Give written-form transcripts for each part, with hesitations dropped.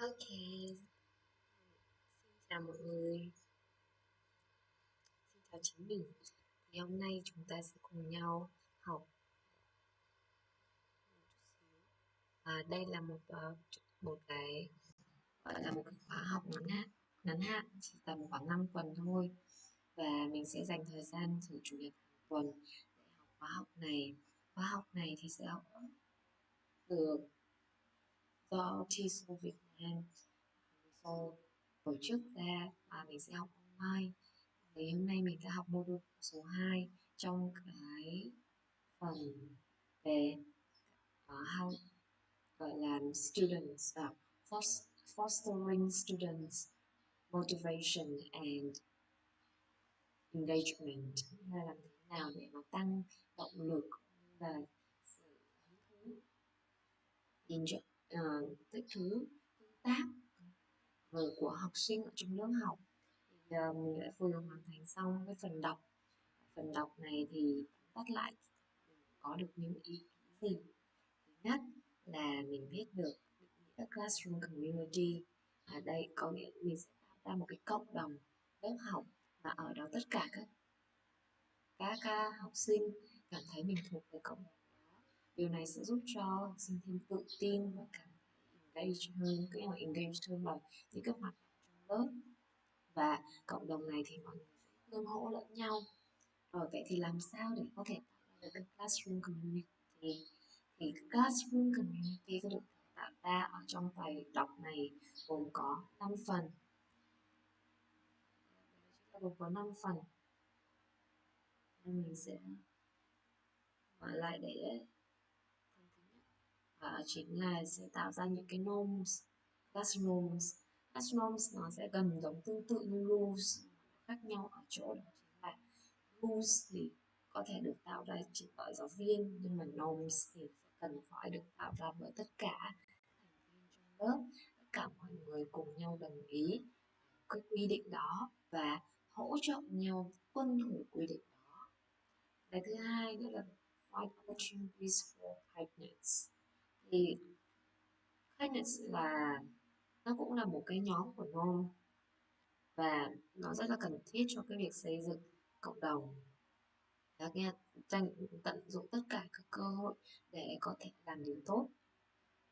Ok, xin chào mọi người, xin chào chính mình. Thì hôm nay chúng ta sẽ cùng nhau học. Đây là một cái gọi là một cái khóa học ngắn hạn chỉ tầm khoảng 5 tuần thôi, và mình sẽ dành thời gian từ chủ nhật hàng tuần để học khóa học này. Khóa học này thì sẽ được do TESOL Việt Nam tổ chức ra, và mình sẽ học online. Thì hôm nay mình sẽ học module số 2 trong cái phần về how gọi là students fostering students motivation and engagement, là làm thế nào để mà tăng động lực và sự hứng thú, các thứ tương tác của học sinh ở trong lớp học. Thì mình đã vừa hoàn thành xong cái phần đọc này, thì tắt lại có được những ý gì. Thứ nhất là mình biết được định nghĩa classroom community. Đây có nghĩa mình sẽ tạo ra một cái cộng đồng lớp học mà ở đó tất cả các học sinh cảm thấy mình thuộc về cộng đồng đó. Điều này sẽ giúp cho học sinh thêm tự tin và cảm thấy engage hơn vào những cái hoạt động trong lớp. Và cộng đồng này thì mọi người sẽ tương hỗ lẫn nhau. Rồi vậy thì làm sao để có thể tạo ra được cái classroom community? Thì classroom community có được tạo ra ở trong bài đọc này gồm có 5 phần. Gồm có 5 phần. Nên mình sẽ mở lại để chính là sẽ tạo ra những cái norms, class norms nó sẽ gần giống tương tự như rules, khác nhau ở chỗ đó chính là rules thì có thể được tạo ra chỉ bởi giáo viên, nhưng mà norms thì sẽ cần phải được tạo ra bởi tất cả thành viên trong lớp, tất cả mọi người cùng nhau đồng ý cái quy định đó và hỗ trợ nhau tuân thủ quy định đó. Cái thứ hai đó là find opportunities for kindness. Thì kindness là nó cũng là một cái nhóm của norm, và nó rất là cần thiết cho cái việc xây dựng cộng đồng. Đó, nghe tận dụng tất cả các cơ hội để có thể làm điều tốt.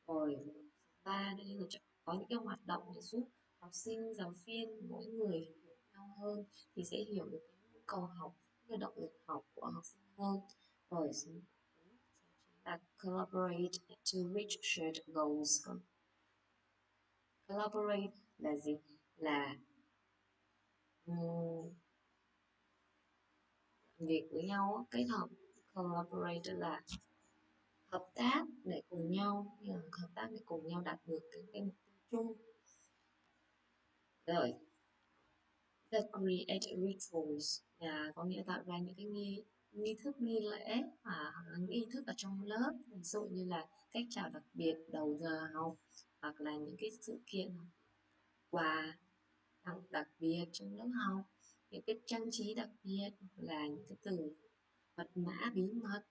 Rồi ba đây là có những cái hoạt động để giúp học sinh, giáo viên mỗi người hiểu nhau hơn, thì sẽ hiểu được cái nhu cầu học, cái động lực học của học sinh hơn. Rồi là collaborate to reach shared goals. Collaborate là gì? Là việc với nhau, kết hợp. Collaborate là hợp tác để cùng nhau, đạt được cái mục tiêu chung. Rồi the create rituals là có nghĩa tạo ra những cái nghi thức, nghi lễ hoặc là nghi thức ở trong lớp, ví dụ như là cách chào đặc biệt đầu giờ học, hoặc là những cái sự kiện quà tặng đặc biệt trong lớp học, những cái trang trí đặc biệt, hoặc là những cái từ mật mã bí mật.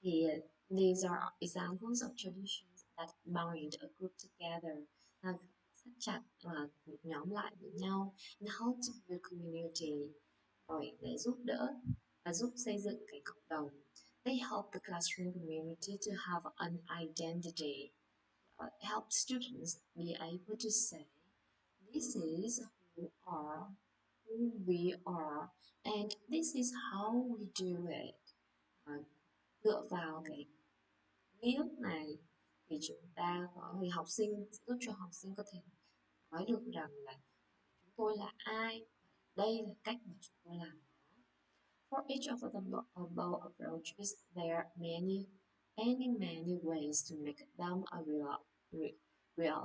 Thì these are examples of traditions that bind a group together, thắt chặt một nhóm lại với nhau, and help to build community, rồi để giúp đỡ và giúp xây dựng cái cộng đồng. They help the classroom community to have an identity, help students be able to say, this is who we are, and this is how we do it. Dựa vào cái nghi thức này thì chúng ta thì học sinh giúp cho học sinh có thể nói được rằng là chúng tôi là ai, đây là cách mà chúng tôi làm. For each of the above approaches, there are many ways to make them a reality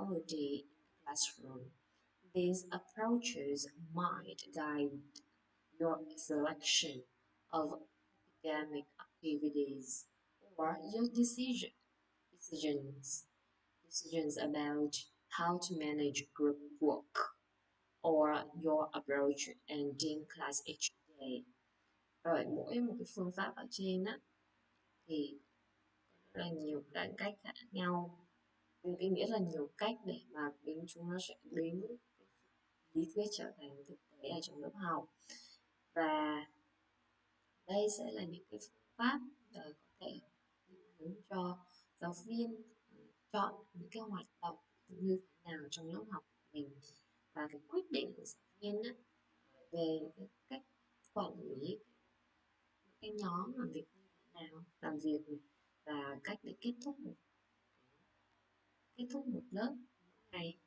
in the classroom. These approaches might guide your selection of academic activities or your decisions about how to manage group work, or your approach ending class each day. Rồi mỗi một cái phương pháp ở trên á thì rất là nhiều cái cách khác nhau. cái nghĩa là nhiều cách để mà biến chúng nó sẽ biến lý thuyết trở thành thực tế ở trong lớp học. Và đây sẽ là những cái phương pháp có thể định hướng cho giáo viên chọn những cái hoạt động như thế nào trong lớp học của mình, và cái quyết định của giáo viên á, về cái cách quản lý cái nhóm làm việc như thế nào, làm việc này, và cách để kết thúc một lớp ngày.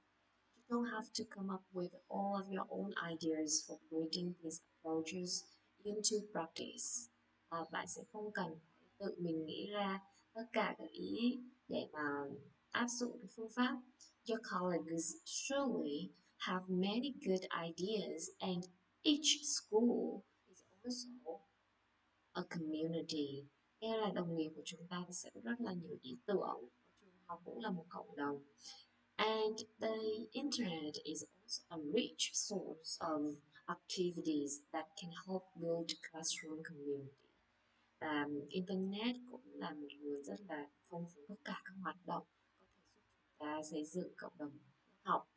You don't have to come up with all of your own ideas for putting these approaches into practice. Bạn sẽ không cần phải tự mình nghĩ ra tất cả các ý để mà áp dụng cái phương pháp. Your colleagues surely have many good ideas, and each school is also a community. Nghĩa là đồng nghiệp của chúng ta sẽ có rất là nhiều ý tưởng. Trường học cũng là một cộng đồng. And the internet is also a rich source of activities that can help build classroom community. Internet cũng là một nguồn rất là phong phú tất cả các hoạt động có thể giúp chúng ta xây dựng cộng đồng học.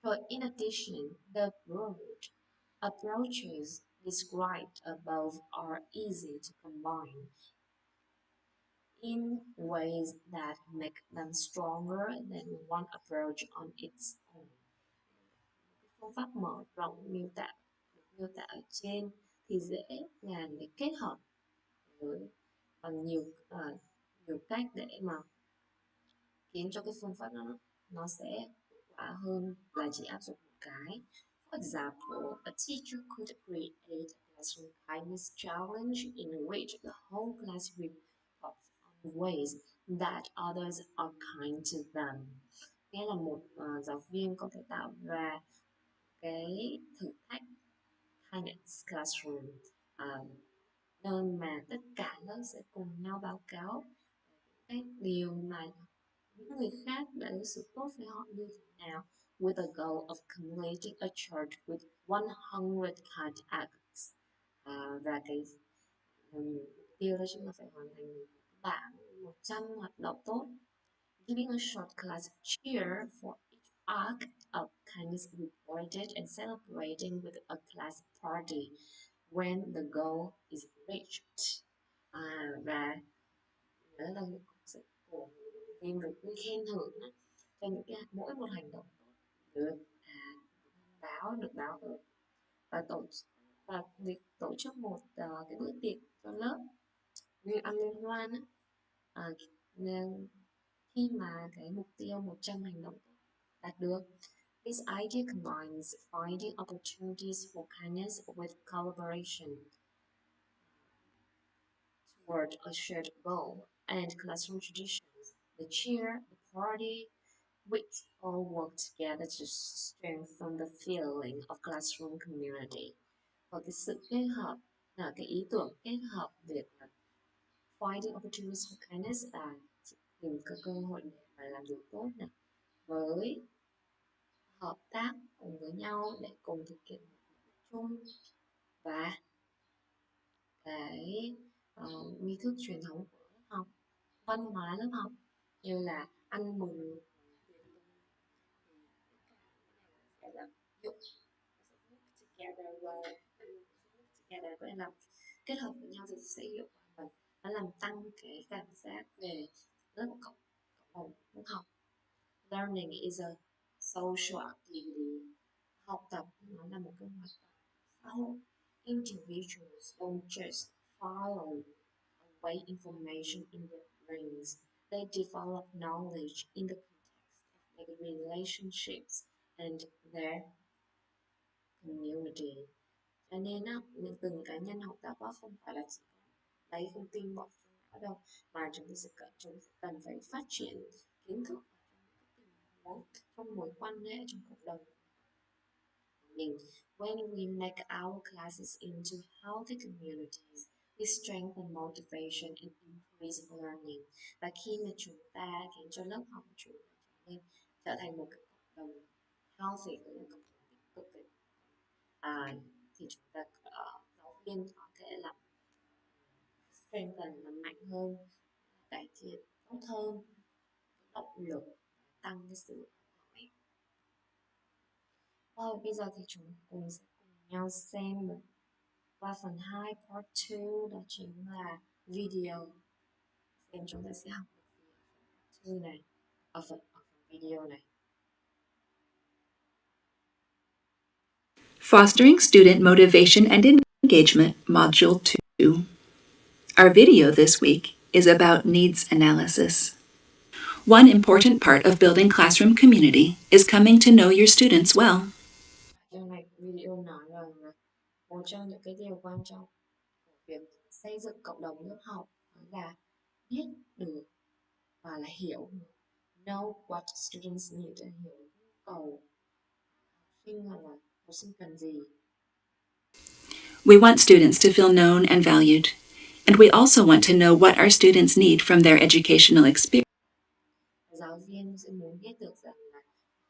But in addition, the broad approaches described above are easy to combine in ways that make them stronger than one approach on its own. Phương pháp mở rộng miêu tả ở trên thì dễ dàng để kết hợp với nhiều nhiều cách để mà khiến cho cái phương pháp nó sẽ hiệu quả hơn là chỉ áp dụng một cái. For example, a teacher could create a classroom kindness challenge in which the whole class reports on ways that others are kind to them. Nghĩa là một giáo viên có thể tạo ra cái thử thách kindness classroom, nơi mà tất cả lớp sẽ cùng nhau báo cáo cái điều mà những người khác đã đối xử tốt với họ như thế nào, with the goal of completing a chart with 100 kind acts. Và cái mục tiêu đó chính là phải hoàn thành một bảng 100 hoạt động tốt. Giving a short class cheer for each act of kindness reported and celebrating with a class party when the goal is reached. Và đó là những sự của em được khen thưởng cho những cái mỗi một hành động tốt được được báo được, và việc tổ chức một cái bữa tiệc cho lớp như ăn liên hoan nên khi mà cái mục tiêu 100 hành động tốt đạt được. This idea combines finding opportunities for kindness with collaboration toward a shared goal and classroom traditions. The cheer, the party, which all work together to strengthen the feeling of classroom community. Và cái sự kết hợp là cái ý tưởng kết hợp việc là finding opportunities for kindness là tìm cái cơ hội để mà làm việc tốt này, với hợp tác cùng với nhau để cùng thực hiện một mục đích chung, và cái nghi thức truyền thống của lớp học, văn hóa lớp học như là ăn mừng sẽ là dụng together có nghĩa là kết hợp với nhau thì sẽ hiệu quả, và nó làm tăng cái cảm giác về lớp cộng đồng lớp học. Learning is a social activity. Học tập nó là một cái hoạt động xã hội. Individuals don't just follow away information in their brains. They develop knowledge in the context of their relationships and their community. Cho nên những từng cá nhân học tập không phải là chỉ lấy thông tin bỏ trong não đâu, mà chúng sẽ cần phải phát triển kiến thức trong mối quan hệ trong cộng đồng của mình. When we make our classes into healthy communities, we strengthen motivation and increase learning. Và khi mà chúng ta khiến cho lớp học của chúng ta trở thành một cái cộng đồng healthy, tức là cộng đồng tích cực thì chúng ta giáo viên có thể làm strengthen, làm mạnh hơn, cải thiện tốt hơn động lực, tăng cái sự học hỏi. Thôi bây giờ thì chúng cùng sẽ cùng nhau xem qua phần 2 part 2, đó chính là video. Xem chúng ta sẽ học được gì ở phần 2 này, ở phần video này. Fostering Student Motivation and Engagement, Module 2. Our video this week is about needs analysis. One important part of building classroom community is coming to know your students well. Trong này video nói rằng là một trong những cái điều quan trọng của việc xây dựng cộng đồng lớp học là biết được và là hiểu, know what students need, hiểu nhu cầu học sinh hoặc là học sinh cần gì. We want students to feel known and valued, and we also want to know what our students need from their educational experience. Giáo viên sẽ muốn biết được rằng là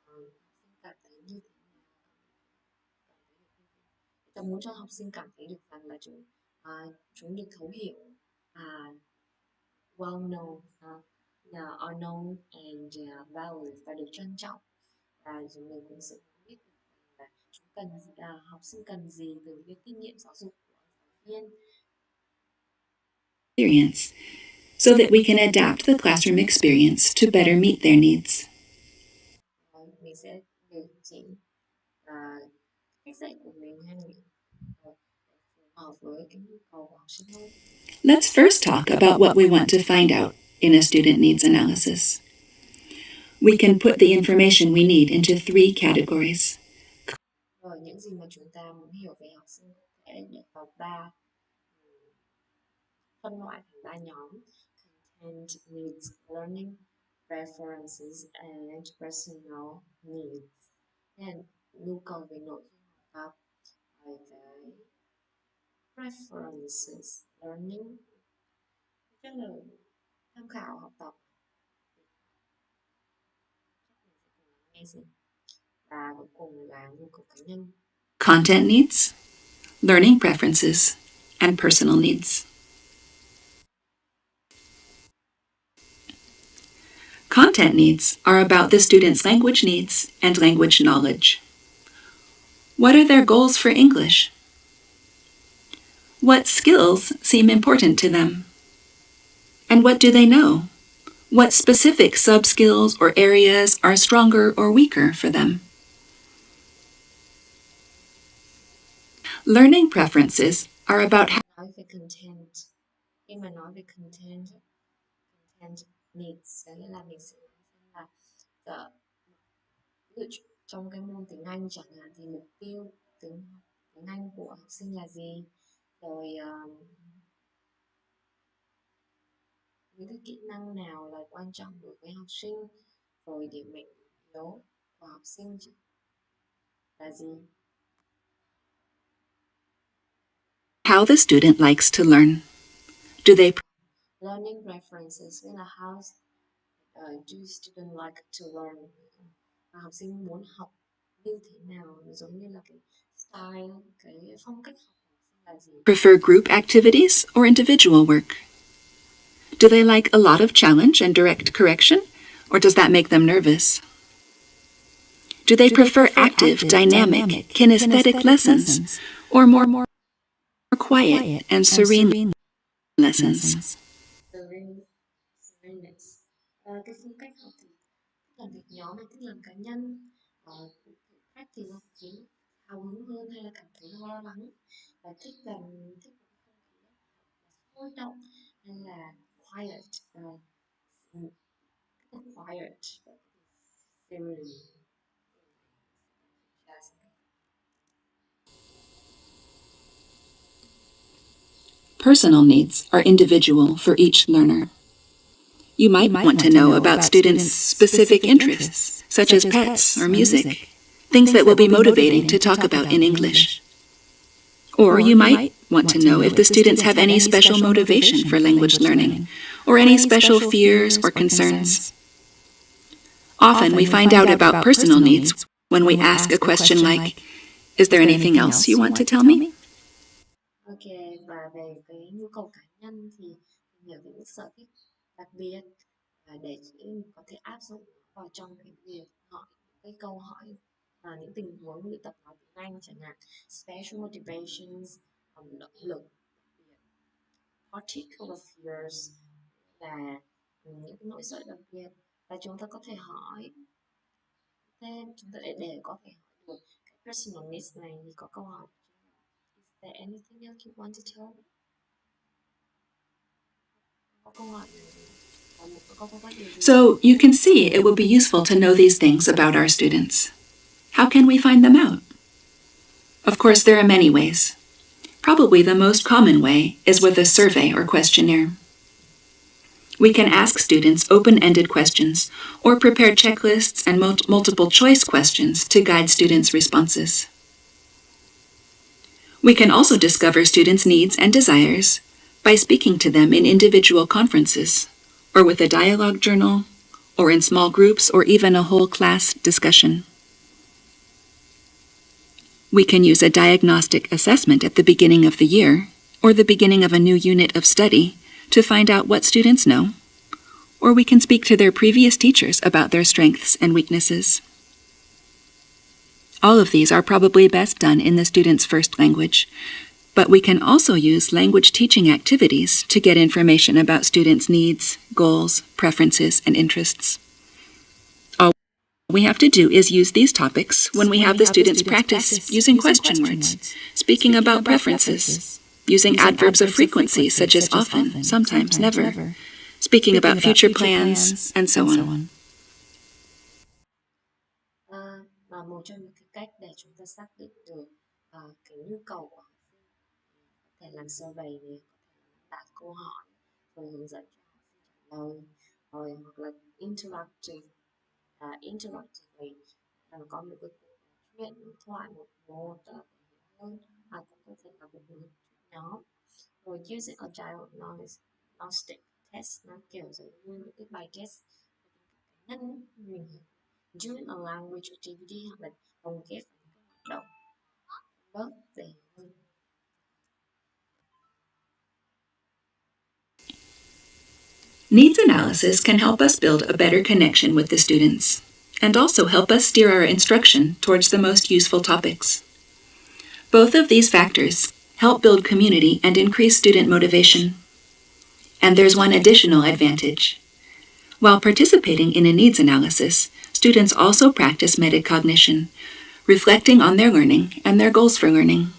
học sinh cảm thấy như thế nào, ta muốn cho học sinh cảm thấy được rằng là chúng được thấu hiểu, well known, are known and valued, và được trân trọng, và chúng mình cũng sẽ biết được rằng là chúng cần học sinh cần gì từ cái kinh nghiệm giáo dục của giáo viên, so that we can adapt the classroom experience to better meet their needs. Mình sẽ điều chỉnh cách dạy của mình hay mình phù hợp với cái nhu cầu của học sinh hơn. Let's first talk about what we want to find out in a student needs analysis. We can put the information we need into 3 categories. Rồi những gì mà chúng ta muốn hiểu về học sinh có thể được vào phân loại thành 3 nhóm: content needs, learning preferences and personal needs. Nên nhu cầu về nội dung học tập, cái preferences, learning tức là tham khảo học tập, và cuối cùng là nhu cầu cá nhân. Content needs, learning preferences, and personal needs. Content needs are about the student's language needs and language knowledge. What are their goals for English? What skills seem important to them? And what do they know? What specific sub-skills or areas are stronger or weaker for them? Learning preferences are about how nói về content. Khi mà nói về content needs sẽ là mình sẽ nói là ví dụ trong cái môn tiếng Anh chẳng hạn thì mục tiêu tiếng Anh của học sinh là gì, rồi những cái kỹ năng nào là quan trọng đối với học sinh, rồi điểm mạnh yếu của học sinh là gì. how the student likes to learn. Do they Learning preferences nghĩa là how do student like to learn, học sinh muốn học như thế nào, giống như là cái style, cái phong cách học của học sinh là gì. prefer group activities or individual work? Do they like a lot of challenge and direct correction, or does that make them nervous? Do they prefer active, dynamic, kinesthetic lessons, or more quiet and serene lessons? Sereneness. Cái phong cách học thì làm việc nhóm hay thích làm cá nhân, thử thách thì nó thấy hào hứng hơn hay là cảm thấy lo lắng, và thích một không khí sôi động hay là quiet, quiet, serene. Personal needs are individual for each learner. You might want to know about students' specific interests, such as pets or music, things that will be motivating to talk about in English. Or you might want to know if the students have any special motivation for language learning, or any special fears or concerns. Often we find out about personal needs when we ask a question like, "Is there anything else you want to tell me?" Ok, và về cái nhu cầu cá nhân thì hiểu về những sở thích đặc biệt, và để có thể áp dụng vào trong cái việc hỏi cái câu hỏi những tình huống luyện tập nói tiếng Anh chẳng hạn. Special motivations, động lực, particular fears là những cái nỗi sợ đặc biệt, và chúng ta có thể hỏi thêm, chúng ta để có thể hỏi được cái personal needs này thì có câu hỏi: Is there anything else you want to tell me? Có câu hỏi có điều gì? So you can see it will be useful to know these things about our students. How can we find them out? Of course, there are many ways. Probably the most common way is with a survey or questionnaire. We can ask students open-ended questions or prepare checklists and multiple choice questions to guide students' responses. We can also discover students' needs and desires by speaking to them in individual conferences, or with a dialogue journal, or in small groups, or even a whole class discussion. We can use a diagnostic assessment at the beginning of the year, or the beginning of a new unit of study, to find out what students know, or we can speak to their previous teachers about their strengths and weaknesses. All of these are probably best done in the student's first language, but we can also use language teaching activities to get information about students' needs, goals, preferences, and interests. All we have to do is use these topics when we have the students practice using question words, speaking about preferences, using adverbs of frequency such as often, sometimes, never, speaking about future plans, and so on. Và một trong những cái cách để chúng ta xác định được cái nhu cầu của học sinh, có thể làm survey này, có thể đặt câu hỏi rồi hướng dẫn cho học sinh trả lời, rồi hoặc là interactively có một cái cuộc chuyện thoại một hơn, cũng có thể là một buổi nhóm, rồi using a diagnostic test, nó kiểu giống như những cái bài test cá nhân mình during a language activity, hoặc là lồng ghép những cái hoạt động lớp để Needs analysis can help us build a better connection with the students, and also help us steer our instruction towards the most useful topics. Both of these factors help build community and increase student motivation. And there's one additional advantage. While participating in a needs analysis, students also practice metacognition, reflecting on their learning and their goals for learning.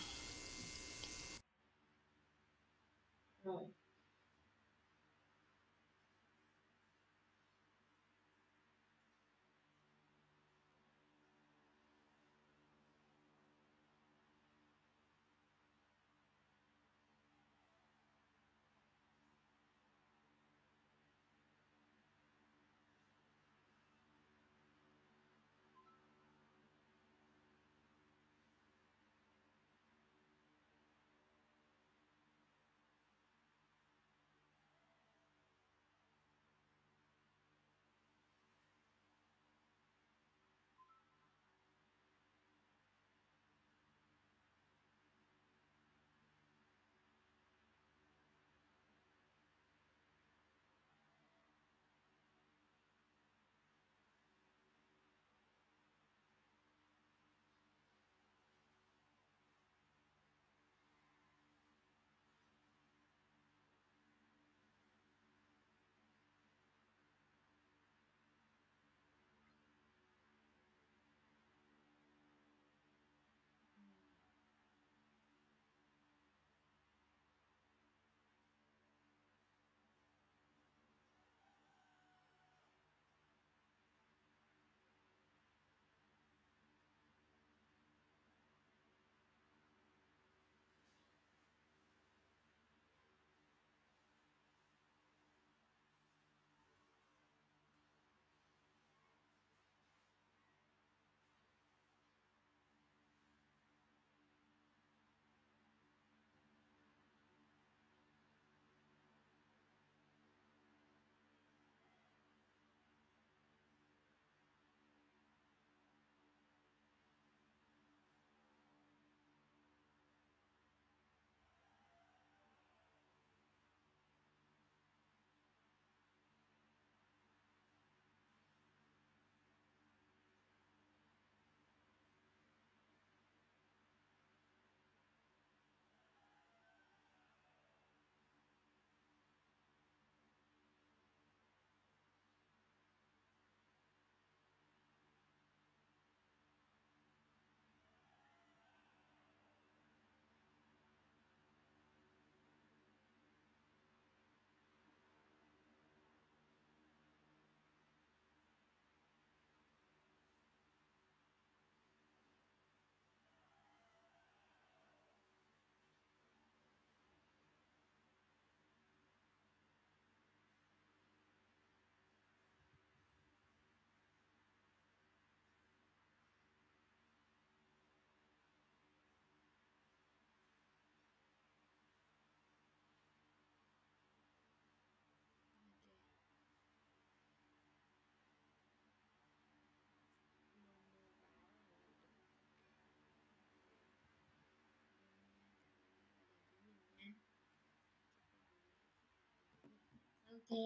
Ok,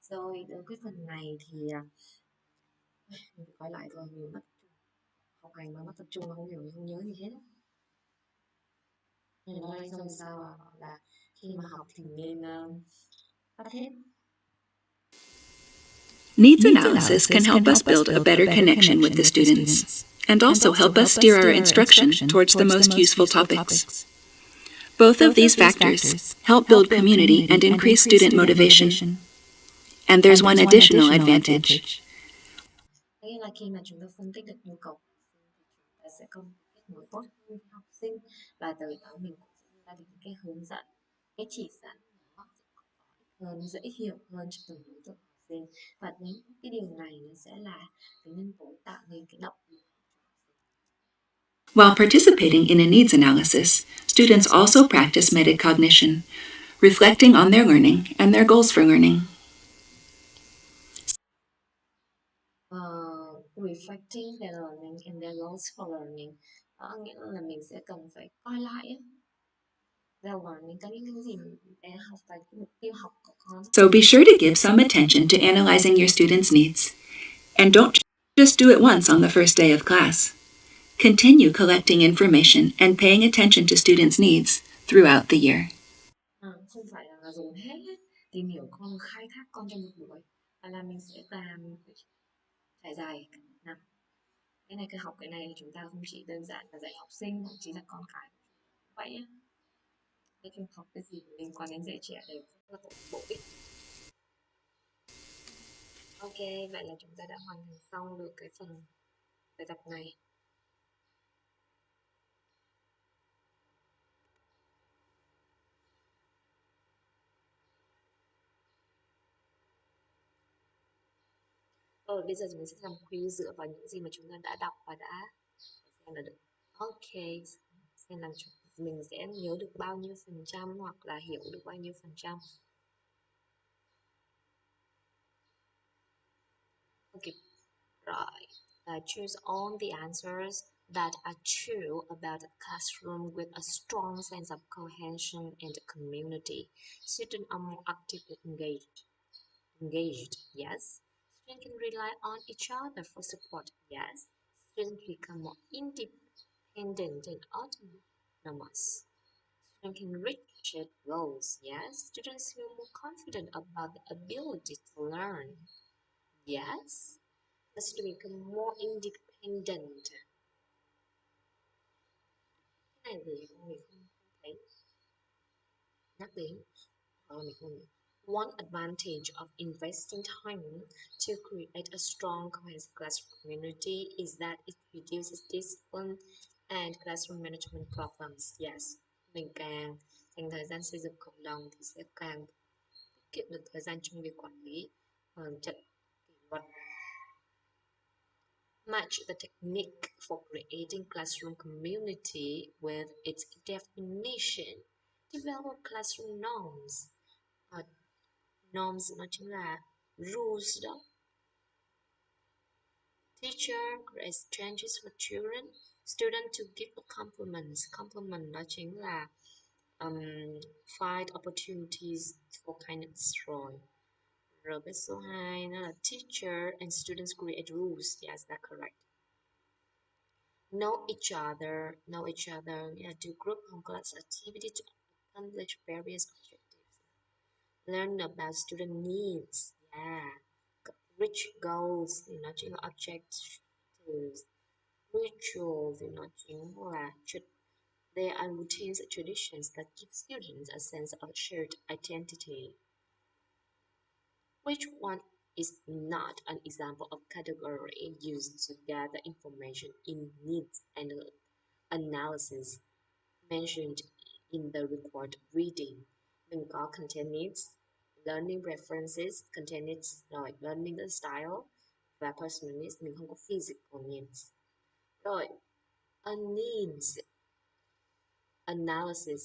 rồi ở cái phần này thì mình phải coi lại rồi mình mất học hành mà mất tập trung mà không hiểu không nhớ gì hết. Nên nói xong sao là khi mà học thì nên tắt hết. Needs analysis can help us build a better connection with the students and also help us steer our instruction towards the most useful topics. Both of these factors help build community and increase student motivation. And there's one additional advantage. Nghĩa là khi mà chúng ta phân tích được nhu cầu của học sinh thì chúng ta sẽ có một kết nối tốt hơn với học sinh, và từ đó mình cũng sẽ đưa ra được những cái hướng dẫn, cái chỉ dẫn nó sẽ có ích hơn, dễ hiểu hơn cho từng đối tượng học sinh, và những cái điều này nó sẽ là cái nhân tố tạo nên cái động lực cho học sinh. While participating in a needs analysis, students also practice metacognition, reflecting on their learning and their goals for learning. Reflecting their learning and their goals for learning, nghĩa là mình sẽ cần phải coi lại their learning, có những cái gì để học và cái mục tiêu học của con. So be sure to give some attention to analyzing your students' needs. And don't just do it once on the first day of class. Continue collecting information and paying attention to students' needs throughout the year. Không phải là dùng hết tìm hiểu con, khai thác con trong một buổi, mà là mình sẽ làm trải dài cả một năm. Cái này, cái học cái này chúng ta không chỉ đơn giản là dạy học sinh, thậm chí là con cái vậy á. Nói chung học cái gì liên quan đến dạy trẻ đều rất là bổ ích. Ok, vậy là chúng ta đã hoàn thành xong được cái phần bài tập này. Rồi bây giờ mình sẽ làm quiz dựa vào những gì mà chúng ta đã đọc và đã xem là được. Ok, xem là mình sẽ nhớ được bao nhiêu phần trăm hoặc là hiểu được bao nhiêu phần trăm. Ok, right. Choose all the answers that are true about a classroom with a strong sense of cohesion and community. Students are more actively engaged. Yes. Students can rely on each other for support. Yes. Students become more independent and autonomous. Students can reach their goals. Yes. Students feel more confident about the ability to learn. Yes. The student become more independent. Cái này thì mình không thấy nhắc đến. One advantage of investing time to create a strong cohesive classroom community is that it reduces discipline and classroom management problems. Yes, mình càng dành thời gian xây dựng cộng đồng thì sẽ càng tiết kiệm được thời gian trong việc quản lý trận kỷ luật. Match the technique for creating classroom community with its definition. Develop classroom norms. Norms nó chính là rules đó. Teacher creates changes for children. Student to give compliments. Compliment đó chính là find opportunities for kindness rồi. Rồi cái số 2 nó là teacher and students create rules. Yes, that's correct. Know each other. Know each other. Yeah, do group complex activity to accomplish various objectives. Learn about student needs. Yeah. Reach goals thì nó chính là objectives. Ritual thì nó chính là they are routines and traditions that give students a sense of shared identity. Which one is not an example of category used to gather information in needs and analysis mentioned in the required reading? Mình có content needs, learning preferences, content needs rồi learning style và personal needs, mình không có physical needs. Rồi, a needs analysis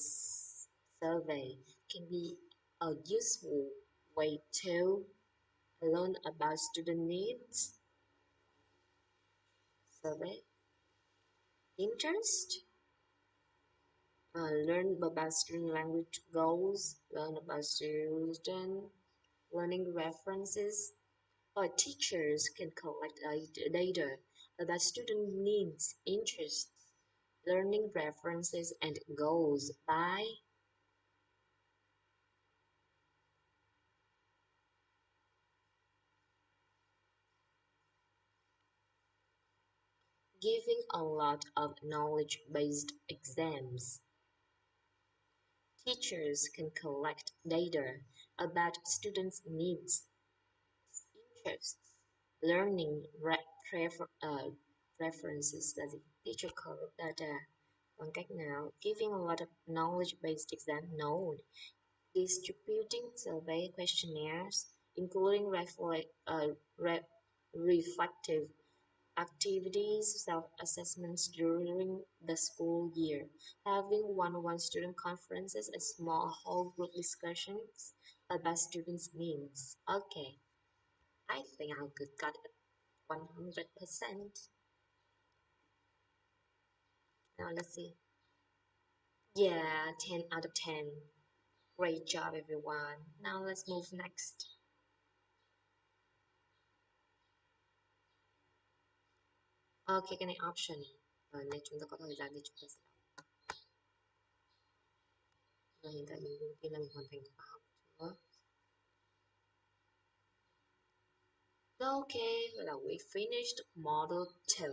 survey can be a useful way to learn about student needs, survey, interest, learn about student language goals, learn about student learning references, or teachers can collect data about student needs, interests, learning preferences, and goals by giving a lot of knowledge-based exams. Teachers can collect data about students' needs, interests, learning preferences là gì? Teacher collect data bằng cách nào? Giving a lot of knowledge-based exam? No. Distributing survey questionnaires, including reflective activities, self-assessments during the school year, having one-on-one student conferences and small whole group discussions about students' needs. Okay, I think I could got it 100%. Now let's see. Yeah, 10 out of 10. Great job, everyone. Now let's move next. Ok, cái này option. Nếu chúng ta có thời gian thì chúng ta sẽ đọc. Hiện tại mình ưu tiên là mình hoàn thành khóa học chưa? Ok, là we finished model 2.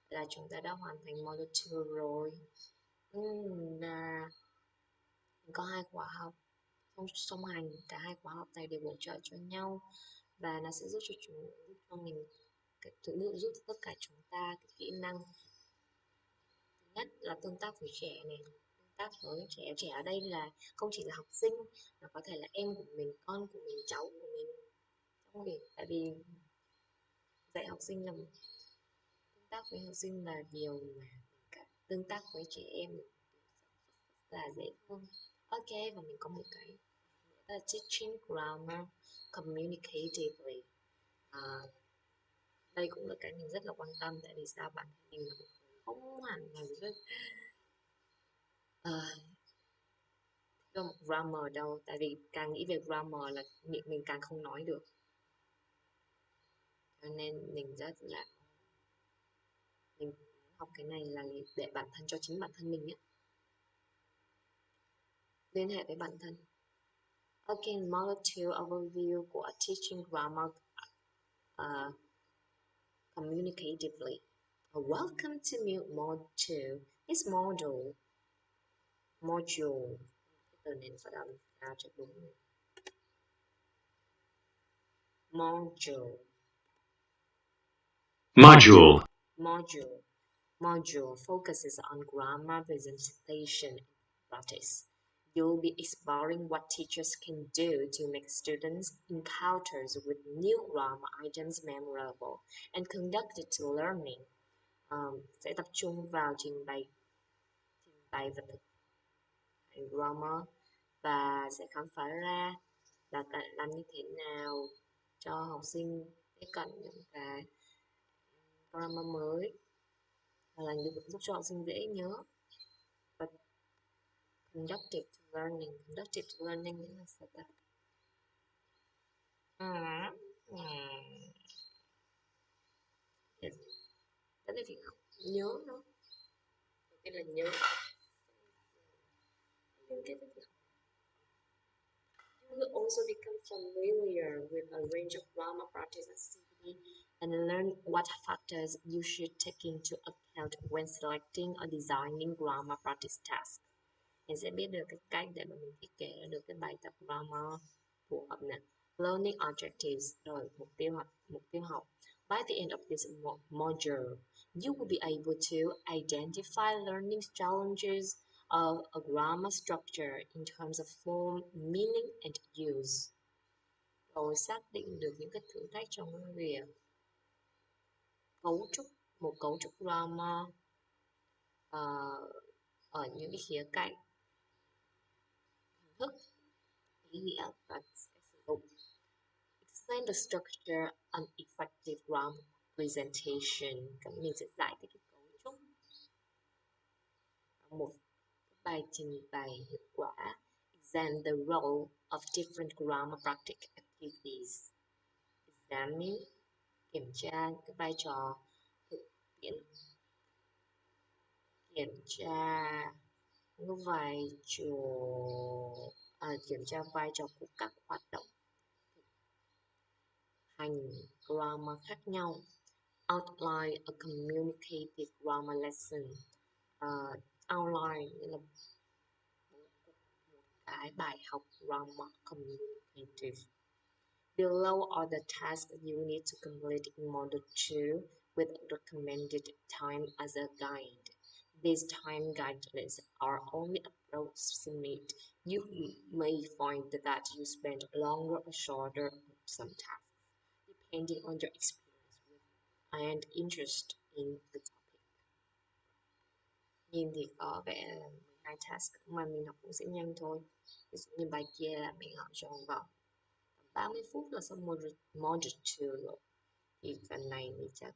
Là chúng ta đã hoàn thành model 2 rồi. Là có 2 khóa học. Song hành cả 2 khóa học này đều bổ trợ cho nhau và nó sẽ giúp cho mình giúp tất cả chúng ta cái kỹ năng thứ nhất là tương tác với trẻ này, tương tác với trẻ ở đây là không chỉ là học sinh mà có thể là em của mình, con của mình, cháu của mình trong việc, tại vì dạy học sinh là tương tác với học sinh là điều mà cả tương tác với trẻ em là dễ hơn. Ok, và mình có một cái là teaching grammar communicatively. Đây cũng là cái mình rất là quan tâm, tại vì sao bản thân mình là một người không hẳn là rất grammar đâu, tại vì càng nghĩ về grammar là miệng mình càng không nói được, cho nên mình rất là mình học cái này là để bản thân cho chính bản thân mình nhé, liên hệ với bản thân. Ok, model 2 overview của teaching grammar communicatively. Welcome to module 2. This module từ này phải đọc ra cho đúng. Module focuses on grammar presentation and practice. You'll be exploring what teachers can do to make students' encounters with new grammar items memorable and conducive to learning. Sẽ tập trung vào trình bày và thực hành grammar và sẽ khám phá ra là làm như thế nào cho học sinh tiếp cận những cái grammar mới và là giúp cho học sinh dễ nhớ. Và conducive to learning nghĩa là sao ta? Đó là việc học nhớ nó, cái là nhớ liên kết với việc học. You will also become familiar with a range of grammar practice activity and learn what factors you should take into account when selecting or designing grammar practice tasks. Mình sẽ biết được cái cách để mà mình thiết kế được cái bài tập grammar phù hợp nè. Learning objectives, rồi mục tiêu học. By the end of this module, you will be able to identify learning challenges of a grammar structure in terms of form, meaning, and use. Rồi xác định được những cái thử thách trong cái việc một cấu trúc grammar ở những cái khía cạnh thức, ý nghĩa và sử dụng. Explain the structure and effective grammar presentation. Các mình sẽ giải thích cái cấu trúc một bài trình bày hiệu quả. Examine the role of different grammar practice activities. Examine, kiểm tra cái vai trò thực tiễn, kiểm tra cái vai trò kiểm tra vai trò của các hoạt động hành grammar khác nhau. Outline a communicative grammar lesson. Outline nghĩa là cái bài học grammar communicative. Below are the tasks you need to complete in Module 2 with recommended time as a guide. These time guidelines are only approximate. You may find that you spend longer or shorter on some tasks, depending on your experience with and interest in the topic. Nhìn thì có vẻ là 12 task mà mình học cũng sẽ nhanh thôi. Ví dụ như bài kia là mình học trong vòng 30 phút là xong module 2 rồi. Thì phần này thì chắc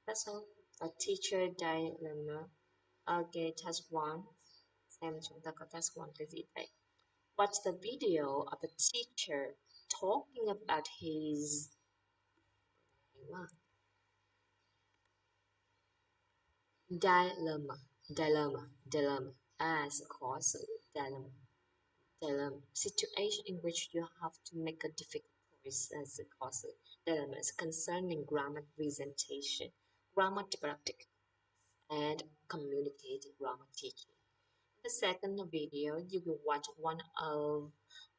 that's all. A teacher dilemma. Okay, task 1. Xem chúng ta có task 1 cái gì vậy? Watch the video of the teacher talking about his dilemma. Sự khó xử. Dilemma. Situation in which you have to make a difficult choice. Sự khó xử. Dilemma is concerning grammar presentation, grammar practice, and communicating grammar teaching. In the second video, you will watch one of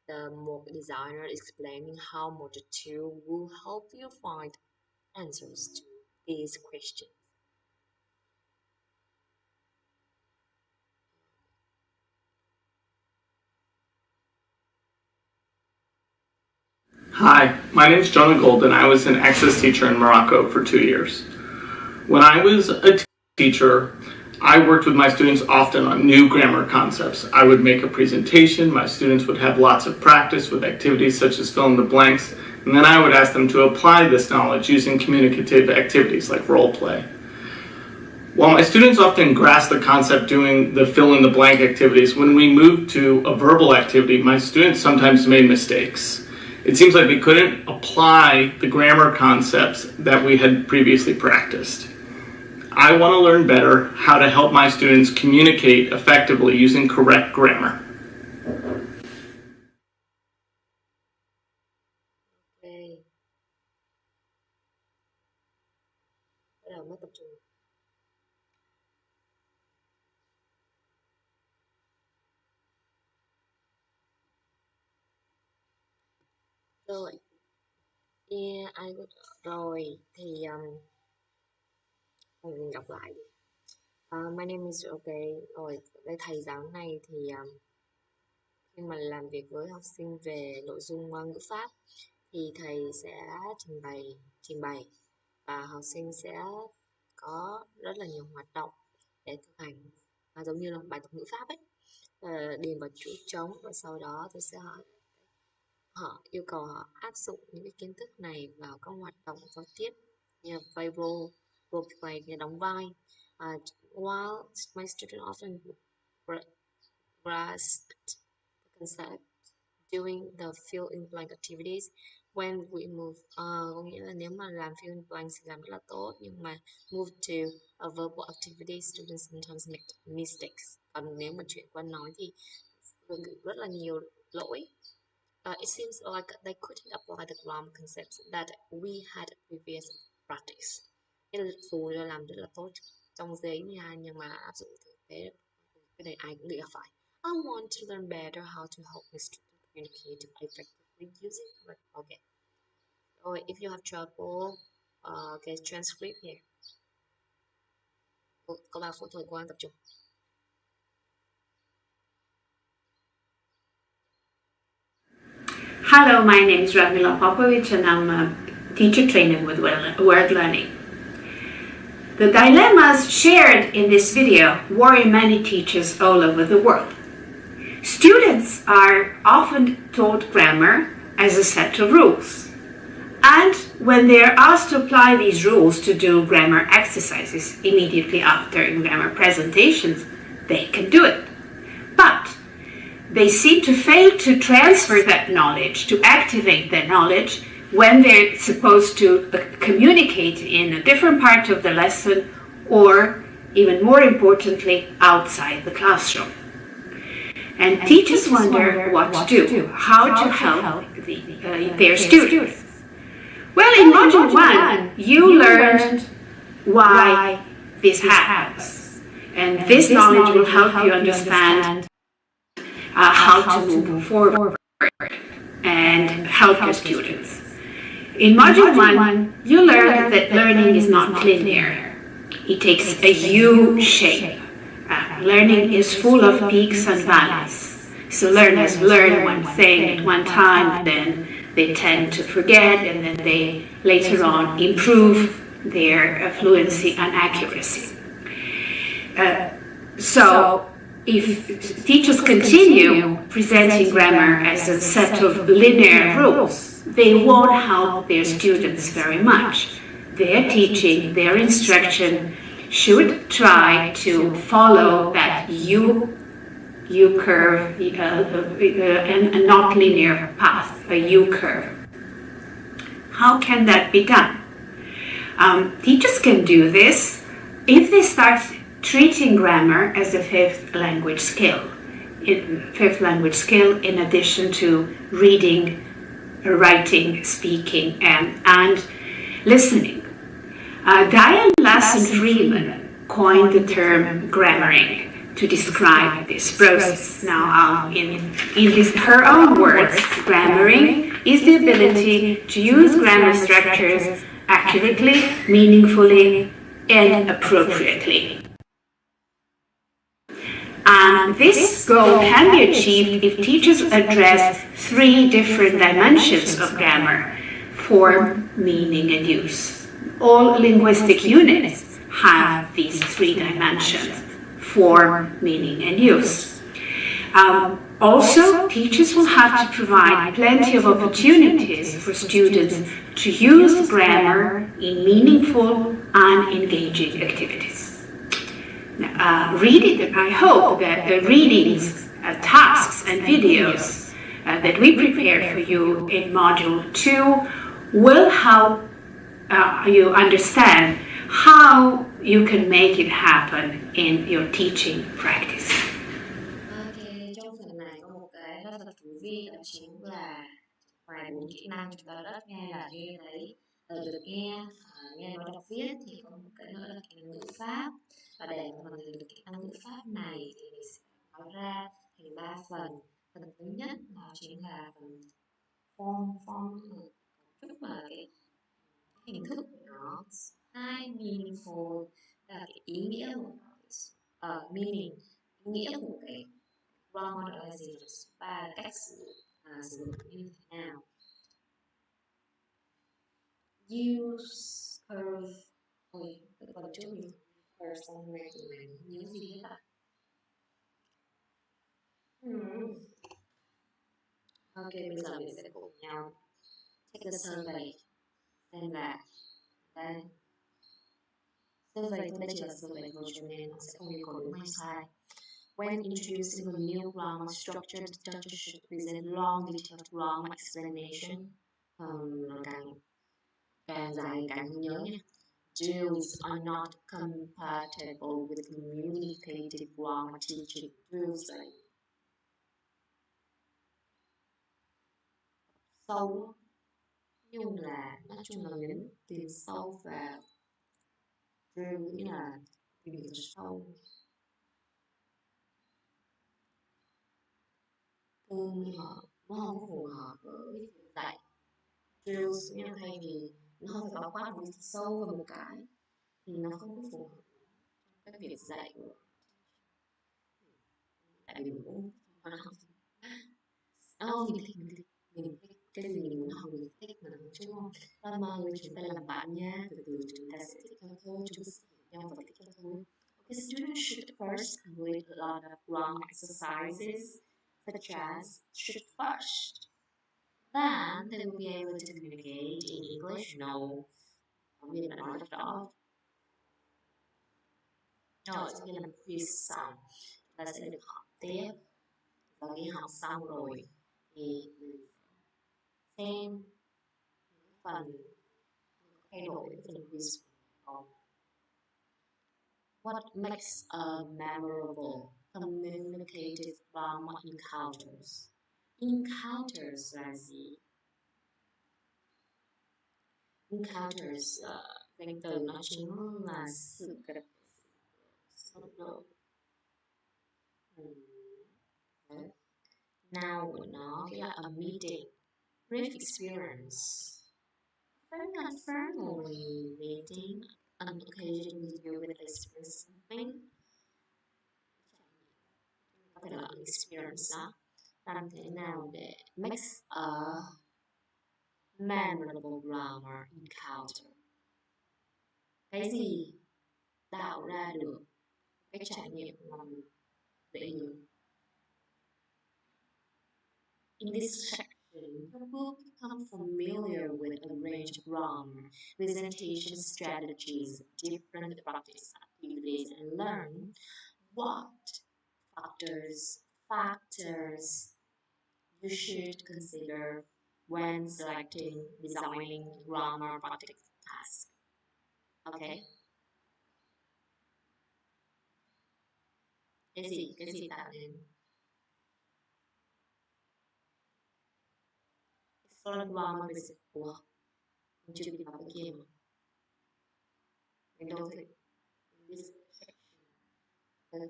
the mock designers explaining how Module 2 will help you find answers to these questions. Hi, my name is Jonah Golden. I was an Access teacher in Morocco for 2 years. When I was a teacher, I worked with my students often on new grammar concepts. I would make a presentation, my students would have lots of practice with activities such as fill in the blanks, and then I would ask them to apply this knowledge using communicative activities like role play. While my students often grasp the concept doing the fill in the blank activities, when we moved to a verbal activity, my students sometimes made mistakes. It seems like we couldn't apply the grammar concepts that we had previously practiced. I want to learn better how to help my students communicate effectively using correct grammar. Okay. Bắt đầu mất tập trung. Rồi. Rồi thì mình đọc lại đi. My name is okay. Rồi đây thầy giáo này thì khi mà làm việc với học sinh về nội dung ngữ pháp thì thầy sẽ trình bày và học sinh sẽ có rất là nhiều hoạt động để thực hành, giống như là bài tập ngữ pháp ấy, điền vào chỗ trống và sau đó tôi sẽ họ yêu cầu họ áp dụng những cái kiến thức này vào các hoạt động giao tiếp như play role play như đóng vai. While my student often grasped the concept doing the fill in blank activities, when we move có nghĩa là nếu mà làm fill in blank thì làm rất là tốt, nhưng mà move to a verbal activity, students sometimes make mistakes. Còn nếu mà chuyển qua nói thì rất là nhiều lỗi. It seems like they couldn't apply the grammar concepts that we had previous practice. Dù làm rất là tốt trong giấy nha, nhưng mà áp dụng thực tế cái này ai cũng bị gặp phải. I want to learn better how to help my students communicate effectively using correct. Okay. So if you have trouble, okay, transcript here. Có 3 phút thôi, cố gắng tập trung. Hello, my name is Radmila Popovic and I'm a teacher trainer with Word Learning. The dilemmas shared in this video worry many teachers all over the world. Students are often taught grammar as a set of rules. And when they are asked to apply these rules to do grammar exercises immediately after grammar presentations, they can do it. But they seem to fail to transfer that knowledge, to activate that knowledge when they're supposed to communicate in a different part of the lesson, or even more importantly, outside the classroom. And teachers wonder what to do, how to help their students. Well, in Module 1, you learned why this happens. And this knowledge will help you understand how to move forward and help your students. In Module 1, you learn that learning is not linear. It takes a U shape. Learning is full of peaks and valleys. So learners learn one thing at one time, then they tend to forget, and then they later on improve their fluency and accuracy. So if teachers continue presenting grammar as a set of linear rules, they won't help their students very much. Their teaching, their instruction should try to follow that U curve, and not linear path, a U curve. How can that be done? Teachers can do this if they start treating grammar as a fifth language skill. In addition to reading, writing, speaking, and listening. Diane Lassen-Freeman coined the term grammaring to describe this process. Now, in her own words, grammaring is the ability to use grammar structures accurately, meaningfully, and appropriately. And this goal can be achieved if teachers address three different dimensions of grammar: form, meaning, and use. All linguistic units have these three dimensions: form, meaning, and use. Also, teachers will have to provide plenty of opportunities for students to use grammar in meaningful and engaging activities. I hope that the readings, tasks, and videos that we prepared for you in Module 2 will help you understand how you can make it happen in your teaching practice. Ok, trong phần này có một cái rất là thú vị, đó chính là ngoài 4 kỹ năng chúng ta đã nghe là như thấy được nghe, nghe nói đọc viết, thì có một cái nữa là kỹ năng ngữ pháp. Và để mà hoàn thành được kỹ năng ngữ pháp này thì mình sẽ nói ra thành 3 phần. Phần thứ nhất đó chính là phần form chút là cái hình thức của nó. Hai, meaningful là cái ý nghĩa của nó, meaning, ý nghĩa của cái grammar đó là gì, và cách sử dụng như thế nào. Use curve, còn trước mình curve xong này thì mình nhớ gì hết ạ? Ok, bây giờ mình sẽ cùng nhau take a survey xem là đây survey thôi, đây chỉ là survey thôi cho nên nó sẽ không yêu cầu đúng hay sai. When introducing a new grammar structure, the teacher should present long, detailed grammar explanation. Nó càng dài càng nhớ nhé. Drills are not compatible with communicative grammar teaching. Drills là sâu, nhưng là nói chung là nhấn tìm sâu vào. Drill nghĩa là tìm hiểu sâu. Nhưng mà nó không có phù hợp với việc dạy. Drills nghĩa là thay vì nó không phải bao quát một sâu vào một cái thì nó không có phù hợp với các việc dạy của. Tại vì mình cũng mình thích cái gì mình muốn học mình thích mà đúng không? Và mọi người chúng ta làm bạn nha, từ từ chúng ta sẽ thích nhau thôi, chúng ta sẽ hiểu nhau và thích nhau thôi. Okay, students should first complete a lot of grammar exercises such as should first. Then they will be able to communicate in English. No, không biết là nói được đó. No, it's going to quiz some. Ta sẽ được học tiếp. Và khi học xong rồi thì mình xem phần thay đổi phần quiz của What makes a memorable communicative drama encounters? Encounters là gì? Encounters danh từ nó chính là sự gặp xung đột. Now của nó là a meeting, brief experience. Very unfriendly meeting, an occasion you deal with experience something. Có thể là an experience đó. Làm thế nào để makes a memorable grammar encounter? Cái gì tạo ra được cái trải nghiệm làm dễ nhớ? In this section, you will become familiar with a range of grammar, presentation strategies, different practice activities, and learn what factors you should consider when selecting, designing grammar practice tasks. Okay? Cái gì tạo nên? Explore grammar basic. Ủa? Mình chưa bị vào cái kia mà. Mình đâu thể.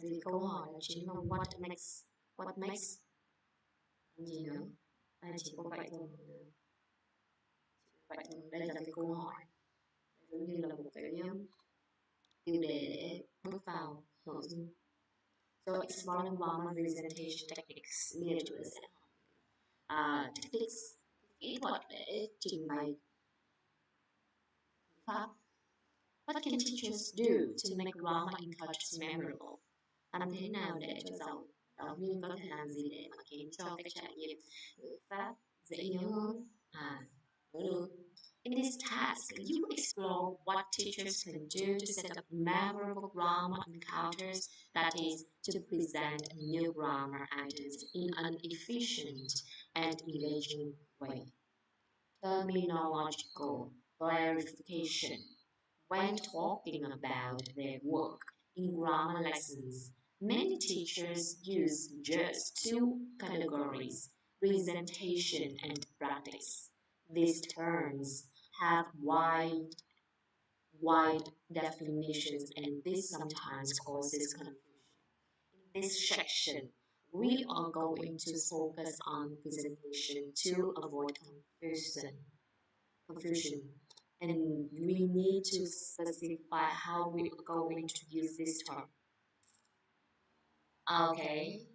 Thì câu hỏi là chính là what makes gì nữa? Chỉ có vậy thôi. Vậy thôi, đây là cái câu hỏi. Giống như là một cái tiêu đề để bước vào nội dung. So exploring grammar presentation techniques needed to assess. Techniques kỹ thuật để trình bày pháp. What can teachers do to make grammar encounters memorable? Làm thế nào để cho giáo viên có thể làm gì để mà khiến cho cái trải nghiệm ngữ pháp dễ nhớ hơn? Nhớ được. In this task, you explore what teachers can do to set up memorable grammar encounters, that is, to present new grammar items in an efficient and engaging way. Terminological clarification. When talking about their work in grammar lessons, many teachers use just two categories, presentation and practice. These terms have wide definitions, and this sometimes causes confusion. In this section, we are going to focus on presentation to avoid confusion. And we need to specify how we are going to use this term. Okay.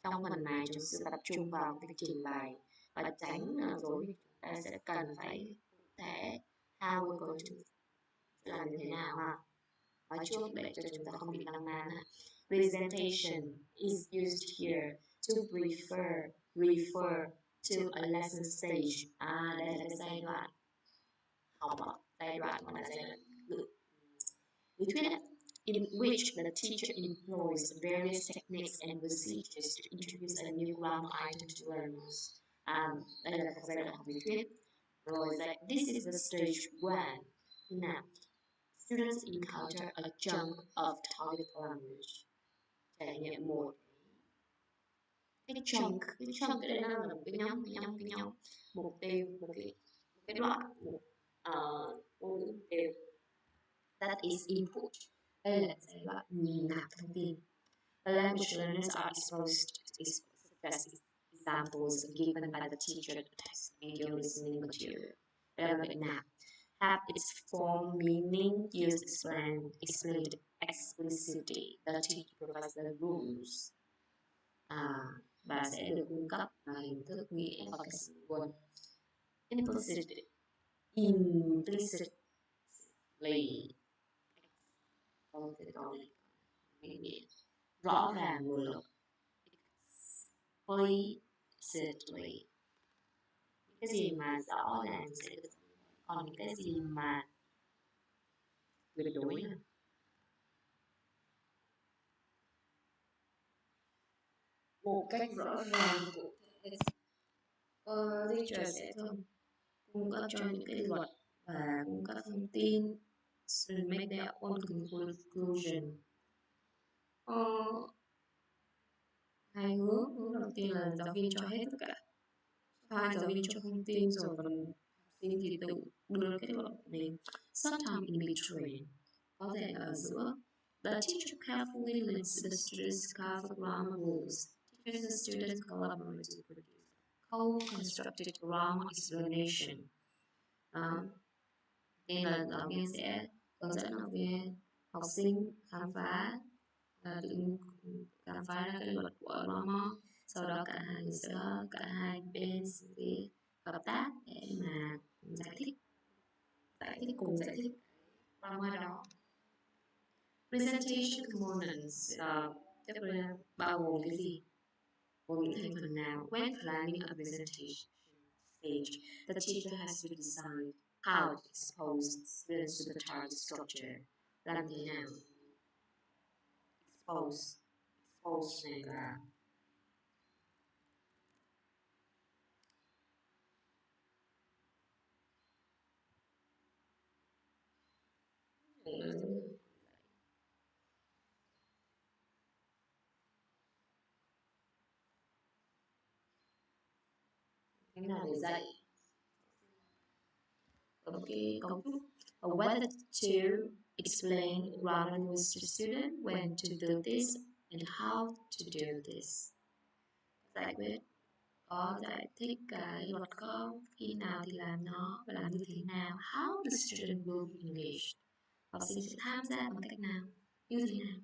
Trong phần này chúng sẽ tập trung vào cái trình bày và tránh rồi chúng ta sẽ cần phải cụ thể how we're going to làm như thế nào ha. Nói trước để cho chúng ta không bị lan man ha. Presentation is used here to refer to a lesson stage. Đây là cái giai đoạn học, giai đoạn mà là giai đoạn lý thuyết, in which the teacher employs various techniques and procedures to introduce a new grammar item to learners. Đây là giai đoạn học lý thuyết. Rồi, this is the stage when now students encounter a chunk of target language. Trải nghiệm một cái chunk ở đây nó là một cái nhóm, mục tiêu, một cái đoạn, ngôn ngữ mục tiêu. That is input. Đây là giai đoạn nạp thông tin. The language learners are exposed to examples given by the teacher, text, video, listening material. Đây là việc nạp. Have its form, meaning, used, explained explicitly. The teacher provides the rules. Và sẽ được cung cấp hình thức nghĩa và cái sự nguồn. Implicitly. Rõ ràng nguồn lực. Explicitly. Cái gì mà rõ ràng sẽ được, còn những cái gì mà tuyệt đối. một cách rõ ràng và cụ thể. Teacher sẽ thường cung cấp cho những cái luật và cung cấp thông tin, and make their own conclusion. Hai hướng. Hướng đầu tiên là giáo viên cho hết tất cả. Hai, giáo viên cho thông tin rồi còn học sinh thì tự đưa kết luận của mình. Sometime in between. Có thể ở giữa. The teacher carefully leads the students cover grammar rules. Teachers and students collaborate to produce co-constructed grammar explanation. Nên là giáo viên sẽ hướng dẫn học sinh khám phá ra cái luật của grammar. Sau đó cả hai bên sẽ hợp tác để mà giải thích grammar đó. Presentation components bao gồm cái gì? Gồm những thành phần nào? When planning a presentation stage, the teacher has to decide how to expose students to the target structure. Làm thế nào? Expose này là cái nào để dạy cái cấu trúc. Whether to explain grammar rules to students, when to do this, and how to do this. Giải thích cái luật có khi nào thì làm nó và làm như thế nào. How the student will be engaged. Học sinh sẽ tham gia bằng cách nào, như thế nào.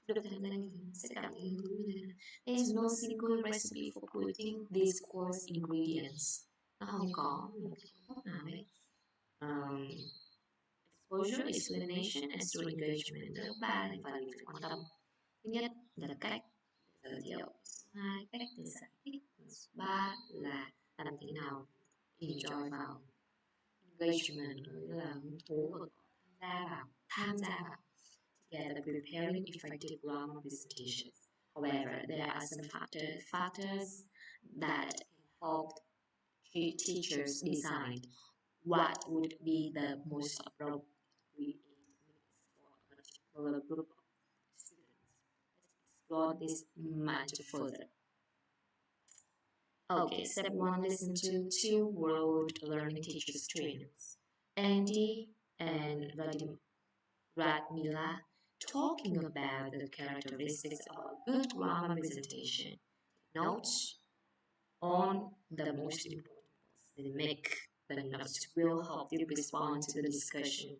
Được tham gia như thế nào, sẽ cảm thấy hứng thú như thế nào. There is no single recipe for putting these course ingredients. Nó không có một cái công thức nào hết. Exposure, explanation, and student engagement. Đó là ba thành phần mình phải quan tâm. Thứ nhất là cách giới thiệu, hai cách để giải thích, ba là làm thế nào enjoy vào, engagement là hứng thú và tham gia vào. Together preparing effective grammar presentations. However, there are some factors that help teachers decide what would be the most appropriate mix for a particular group of students. Let's explore this much further. Okay, step 1, listen to 2 World Learning Teachers trainers, Andy and Radmila, talking about the characteristics of a good grammar presentation. Notes on the most important points and make the notes will help you respond to the discussion.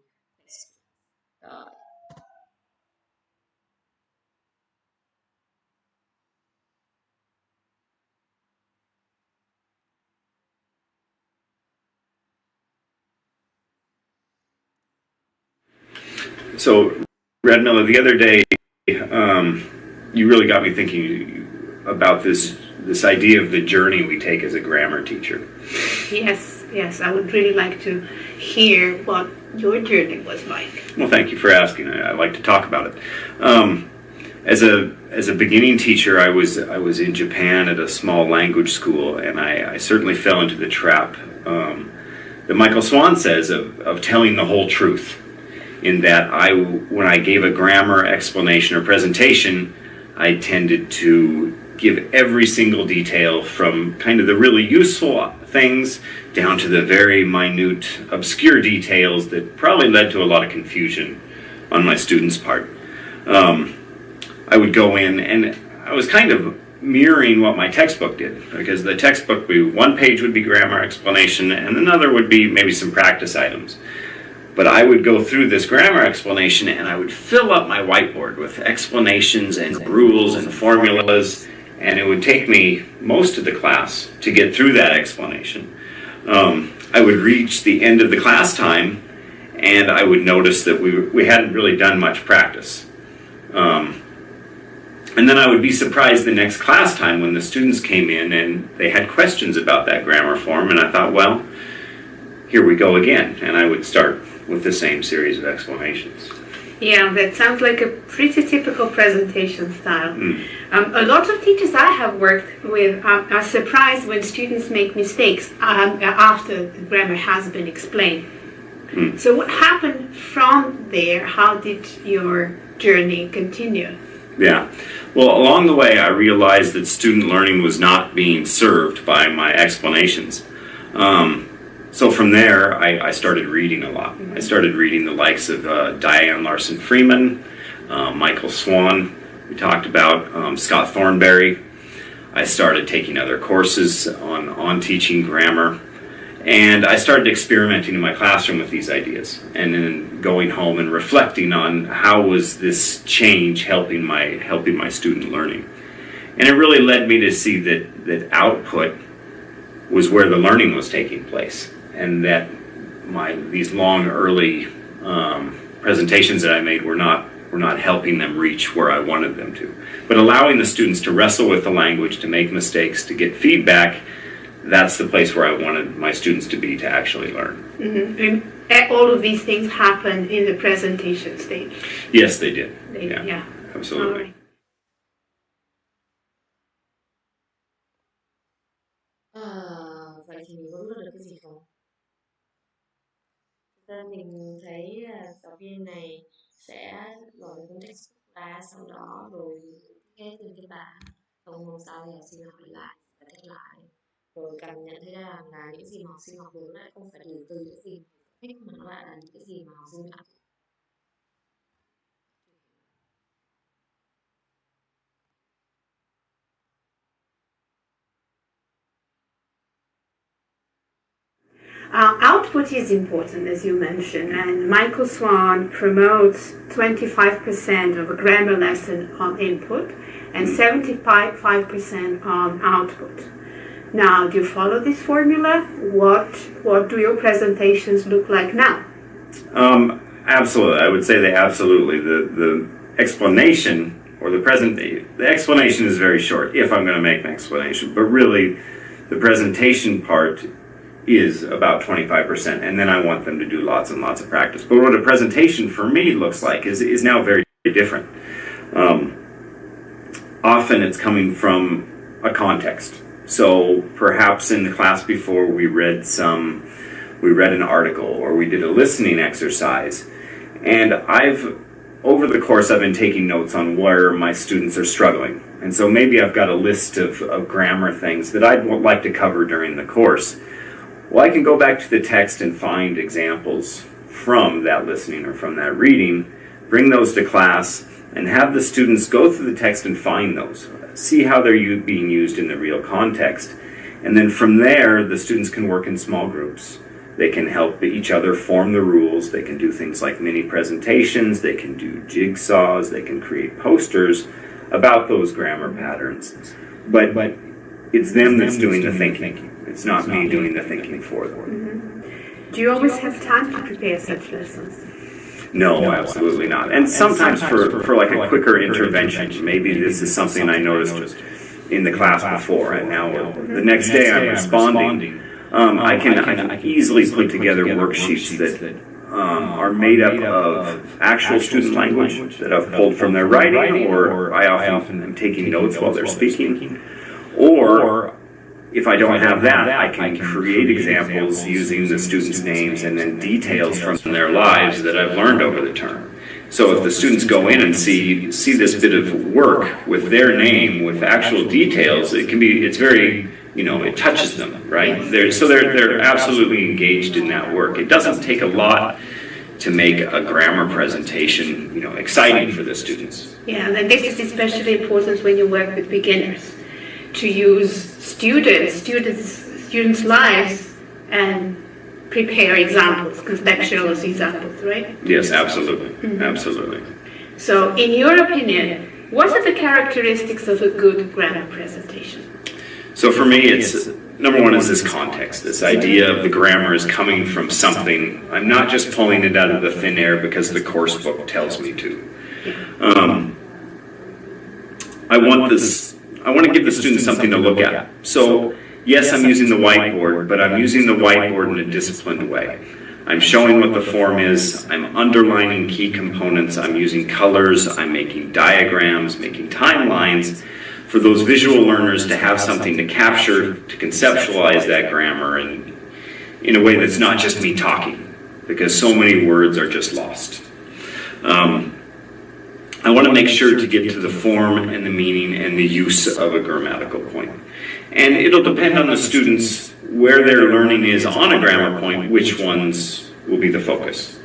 So, Radmila, the other day, you really got me thinking about this idea of the journey we take as a grammar teacher. Yes, I would really like to hear what your journey was like. Well, thank you for asking. I'd like to talk about it. As a beginning teacher, I was in Japan at a small language school, and I certainly fell into the trap that Michael Swan says of telling the whole truth. In that when I gave a grammar explanation or presentation, I tended to give every single detail from kind of the really useful things down to the very minute, obscure details that probably led to a lot of confusion on my students' part. I would go in, and I was kind of mirroring what my textbook did, because the textbook, one page would be grammar explanation, and another would be maybe some practice items. But I would go through this grammar explanation and I would fill up my whiteboard with explanations and rules and formulas, and it would take me most of the class to get through that explanation. I would reach the end of the class time and I would notice that we hadn't really done much practice. And then I would be surprised the next class time when the students came in and they had questions about that grammar form, and I thought, well, here we go again, and I would start with the same series of explanations. Yeah, that sounds like a pretty typical presentation style. A lot of teachers I have worked with are surprised when students make mistakes after the grammar has been explained. So what happened from there? How did your journey continue? Yeah. Well, along the way, I realized that student learning was not being served by my explanations. So from there, I started reading a lot. I started reading the likes of Diane Larson Freeman, Michael Swan, we talked about, Scott Thornberry. I started taking other courses on teaching grammar. And I started experimenting in my classroom with these ideas, and then going home and reflecting on how was this change helping my student learning. And it really led me to see that output was where the learning was taking place, and that these long early presentations that I made were not helping them reach where I wanted them to. But allowing the students to wrestle with the language, to make mistakes, to get feedback, that's the place where I wanted my students to be to actually learn. Mm-hmm. And all of these things happened in the presentation stage. Yes, they did. Yeah. Absolutely. Vậy thì mình có rút được cái gì không? Thực ra mình thấy giáo viên này sẽ gọi về context ra, sau đó rồi nghe từ cái bài xong hôm sau thì học sinh hỏi lại và thích lại, rồi cảm nhận thấy rằng là những gì mà học sinh học được lại không phải đến từ những gì thích, mà nó lại là những cái gì mà học sinh áp dụng. Output is important, as you mentioned, and Michael Swan promotes 25% of a grammar lesson on input and 75% on output. Now, do you follow this formula? What do your presentations look like now? Absolutely, I would say they absolutely. The explanation or the explanation is very short if I'm going to make an explanation, but really the presentation part is about 25%, and then I want them to do lots and lots of practice. But what a presentation for me looks like is now very different. Often it's coming from a context. So perhaps in the class before we read an article or we did a listening exercise, and over the course I've been taking notes on where my students are struggling. And so maybe I've got a list of grammar things that I'd like to cover during the course. Well, I can go back to the text and find examples from that listening or from that reading, bring those to class, and have the students go through the text and find those, see how they're being used in the real context. And then from there, the students can work in small groups. They can help each other form the rules. They can do things like mini presentations. They can do jigsaws. They can create posters about those grammar patterns. But it's them that's doing the thinking. It's not me doing the thinking for them. Mm-hmm. Do you always have time to prepare such lessons? No, absolutely not. And sometimes for like a quicker intervention, maybe this is something I noticed in the class before, and now the next day I'm responding. I can easily put together worksheets that are made up of actual student language that I've pulled from their writing, or I often am taking notes while they're speaking, or if I don't have that, I can create examples using the students' names and then details from their lives that I've learned over the term. So if the students go in and see this bit of work with their name, with actual details, it's very, it touches them, right? They're absolutely engaged in that work. It doesn't take a lot to make a grammar presentation, exciting for the students. Yeah, and this is especially important when you work with beginners, to use students' lives and prepare examples, contextual examples, right? Yes, absolutely. Mm-hmm. Absolutely. So, in your opinion, what are the characteristics of a good grammar presentation? So for me, it's number one is this context, this idea of the grammar is coming from something. I'm not just pulling it out of the thin air because the course book tells me to. I want to give the students something to look at. So yes, I'm using the whiteboard, but I'm using the whiteboard in a disciplined way. I'm showing what the form is, I'm underlining key components, I'm using colors, I'm making diagrams, making timelines, for those visual learners to have something to capture, to conceptualize that grammar and in a way that's not just me talking, because so many words are just lost. I want to make sure to get to the form and the meaning and the use of a grammatical point. And it'll depend on the students where their learning is on a grammar point, which ones will be the focus.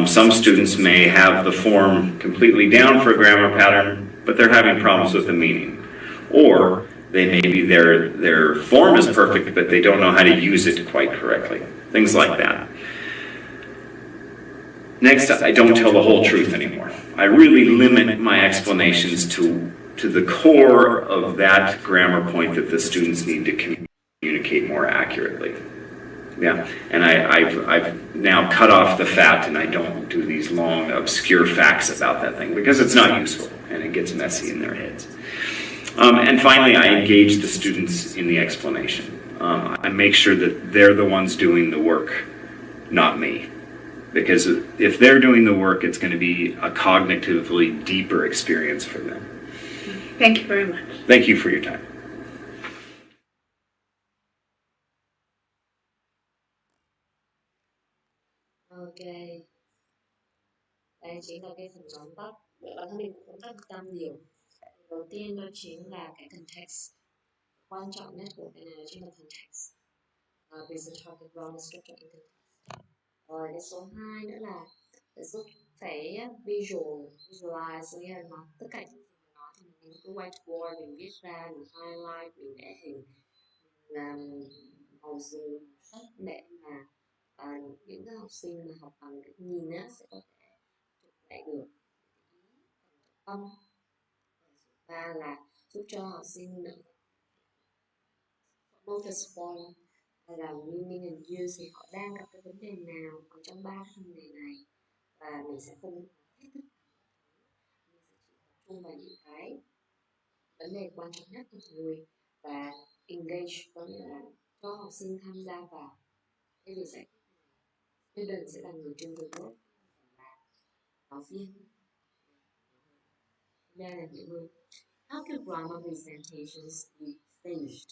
Some students may have the form completely down for a grammar pattern, but they're having problems with the meaning. Or they maybe their form is perfect, but they don't know how to use it quite correctly. Things like that. Next, I don't tell the whole truth anymore. I really limit my explanations to the core of that grammar point that the students need to communicate more accurately. Yeah, and I've now cut off the fat, and I don't do these long, obscure facts about that thing, because it's not useful, and it gets messy in their heads. And finally, I engage the students in the explanation. I make sure that they're the ones doing the work, not me. Because if they're doing the work, it's going to be a cognitively deeper experience for them. Thank you very much. Thank you for your time. Ok, đây chính là cái phần tóm tắt. Bản thân mình cũng phân tích 5 điều. Đầu tiên đó chính là cái context. Quan trọng nhất của cái này là chính là context. With the target wrong structure in context. Rồi cái số 2 nữa là giúp phải visualize, nghĩa là tất cả những gì mình nói thì mình cứ whiteboard, mình viết ra, mình highlight, mình vẽ hình, mình làm màu dùng sắc để mà những cái học sinh mà học bằng cách nhìn á sẽ có thể chụp lại được ý tâm. Và là giúp cho học sinh focus point hay là meaning and use thì họ đang gặp cái vấn đề nào ở trong 3 cái vấn đề này, và mình sẽ không hết tất cả mình sẽ chỉ tập trung vào những cái vấn đề quan trọng nhất của người và engage, có nghĩa là cho học sinh tham gia vào cái việc giải quyết này. Student sẽ là người do the work, là giáo viên. Đây là những người. How can grammar presentations be staged?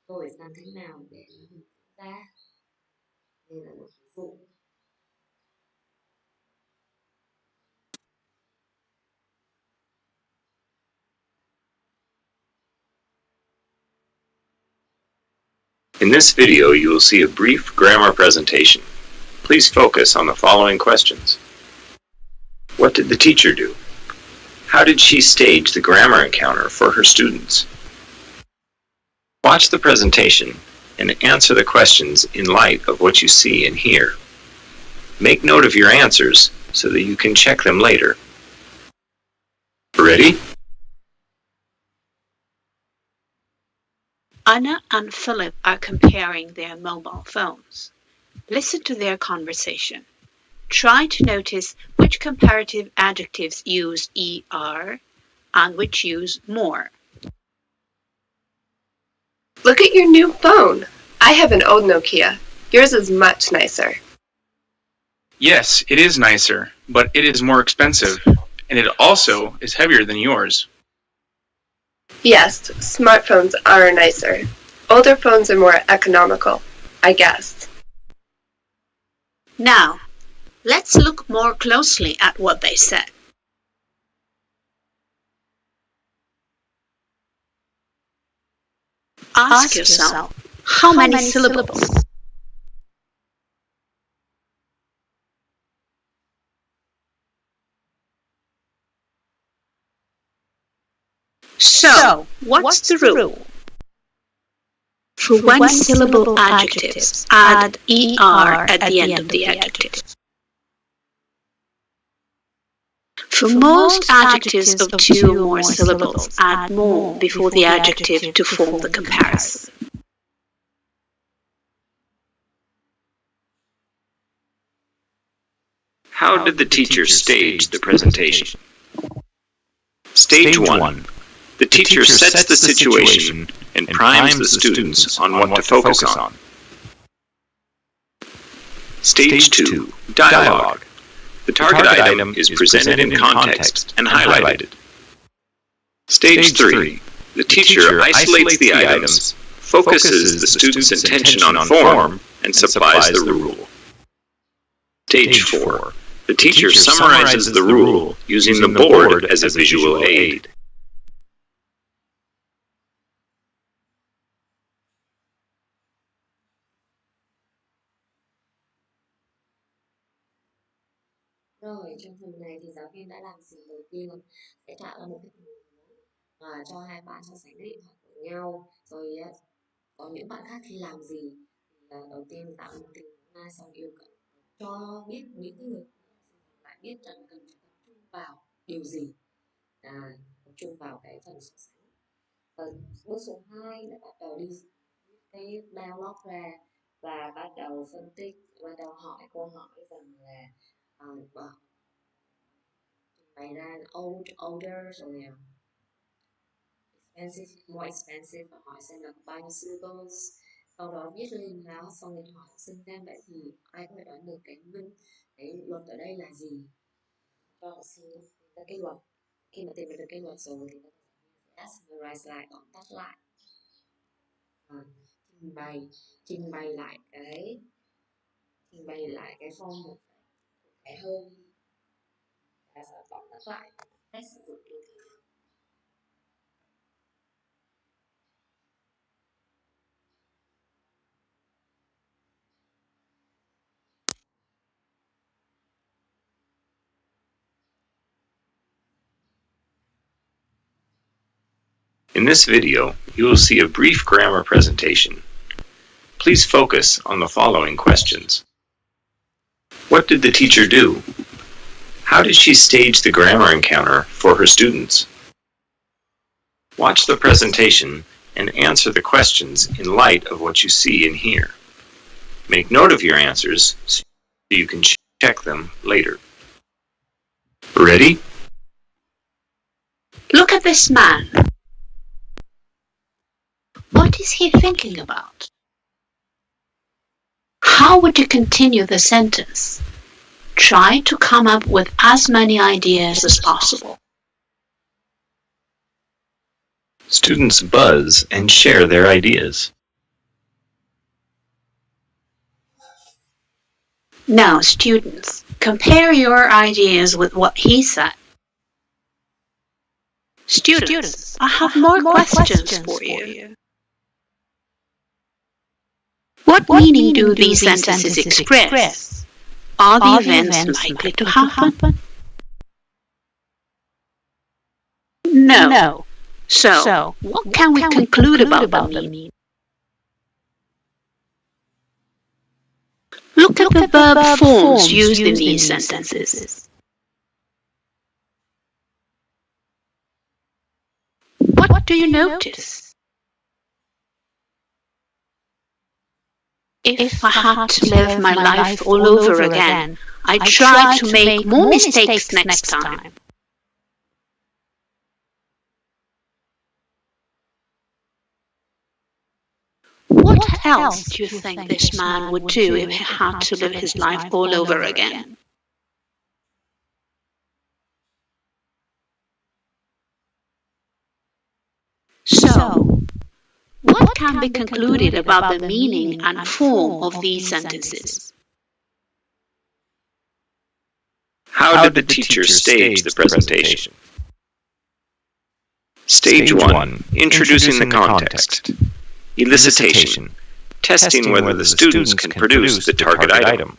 Câu hỏi làm thế nào để nó hình ra? Đây là một ví dụ. In this video, you will see a brief grammar presentation. Please focus on the following questions. What did the teacher do? How did she stage the grammar encounter for her students? Watch the presentation and answer the questions in light of what you see and hear. Make note of your answers so that you can check them later. Ready? Anna and Philip are comparing their mobile phones. Listen to their conversation. Try to notice which comparative adjectives use ER and which use more. Look at your new phone. I have an old Nokia. Yours is much nicer. Yes, it is nicer, but it is more expensive, and it also is heavier than yours. Yes, smartphones are nicer. Older phones are more economical, I guess. Now, let's look more closely at what they said. Ask yourself, how many syllables? So, what's the rule? For one-syllable adjectives, add ER at the end of the adjective. For most adjectives of 2 or more syllables, add more before the adjective to form the comparison. How did the teacher stage the presentation? Stage 1. The teacher sets the situation and primes the students on what to focus on. Stage 2. Dialogue. The target item is presented in context and highlighted. Stage 3. The teacher isolates the items, focuses the student's attention on form, and supplies the rule. Stage 4. The teacher summarizes the rule using the board as a visual aid. Rồi, trong phần này thì giáo viên đã làm gì? Đầu tiên là sẽ tạo ra một cái tình huống cho hai bạn so sánh cái điện thoại của nhau. Rồi có những bạn khác thì làm gì? Thì, đầu tiên tạo một tình huống ngay, xong yêu cầu cho biết những cái người lại biết rằng cần phải tập trung vào điều gì, tập trung vào cái phần so sánh. Và bước số 2 là bắt đầu đi cái dialog ra và bắt đầu phân tích, bắt đầu hỏi câu hỏi rằng là bày ra older rồi expensive, more expensive, và hỏi xem là có bao nhiêu syllables, sau đó viết lên đó, xong rồi hỏi học sinh xem vậy thì ai có thể đoán được cái luật ở đây là gì, cho học sinh ra cái luật. Khi mà tìm được cái luật rồi thì sẽ summarize lại, tóm tắt lại, trình bày lại cái form một cái hơn, và sẽ tóm tắt lại cách sử dụng như thế nào. In this video, you will see a brief grammar presentation. Please focus on the following questions. What did the teacher do? How did she stage the grammar encounter for her students? Watch the presentation and answer the questions in light of what you see and hear. Make note of your answers so you can check them later. Ready? Look at this man. What is he thinking about? How would you continue the sentence? Try to come up with as many ideas as possible. Students buzz and share their ideas. Now, students, compare your ideas with what he said. Students, I have more questions for you. What meaning do these sentences express? Are the events likely to happen? No. So, what can we conclude about the meaning? Look at the verb forms used in these sentences. What do you notice? If I had to live my life all over again, I'd try to make more mistakes next time. What else do you think this man would do if he had to live his life all over again? So, what can be concluded about the meaning and form of these sentences? How did the teacher stage the presentation? Stage 1. Introducing the context. Elicitation. Testing whether the students can produce the target item.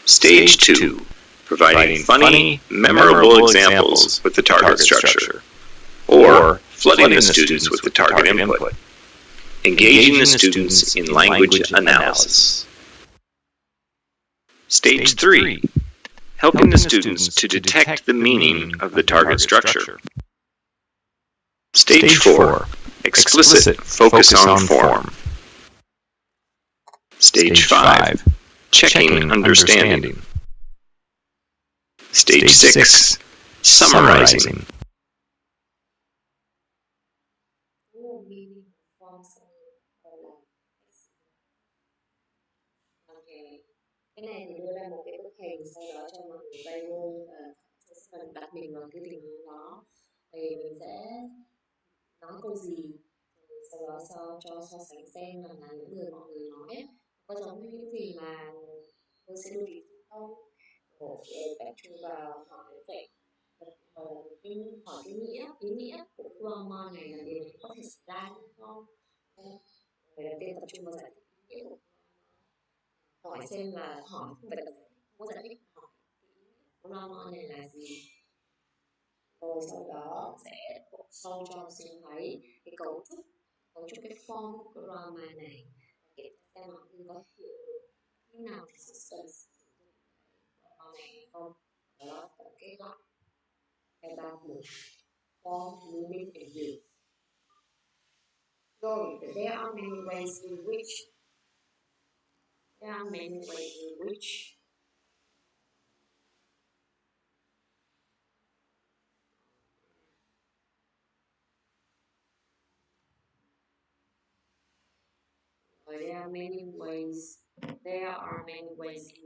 Stage 2. Providing funny, memorable examples with the target structure. Or flooding the students with the target input. Engaging the students in language analysis. Stage 3. Helping the students to detect the meaning of the target structure. Stage 4. Explicit focus on form. Stage 5. Checking understanding. Stage 6. Summarizing. Cái này thì đưa ra một cái bức hình, sau đó cho mọi người vay luôn và mình đặt mình vào cái tình huống đó, thì mình sẽ nói câu gì, sau đó cho so sánh xem rằng là những người mọi người nói ấy, có giống như những gì mà tôi sẽ đưa ví dụ không. Rồi tập trung vào hỏi vậy, hỏi cái ý nghĩa của grammar này là điều có thể xảy ra đúng không? Người đầu tiên tập trung vào giải thích ý nghĩa của hỏi xem là hỏi không phải là muốn giải thích hỏi grammar này là gì, rồi sau đó sẽ sau cho học sinh thấy cái cấu trúc cái form của grammar này, để xem học sinh có hiểu được khi nào thì sự cần sử dụng grammar này hay không. Đó tổng kết lại cái ba mục form, meaning and use. So there are many ways in which there are many ways in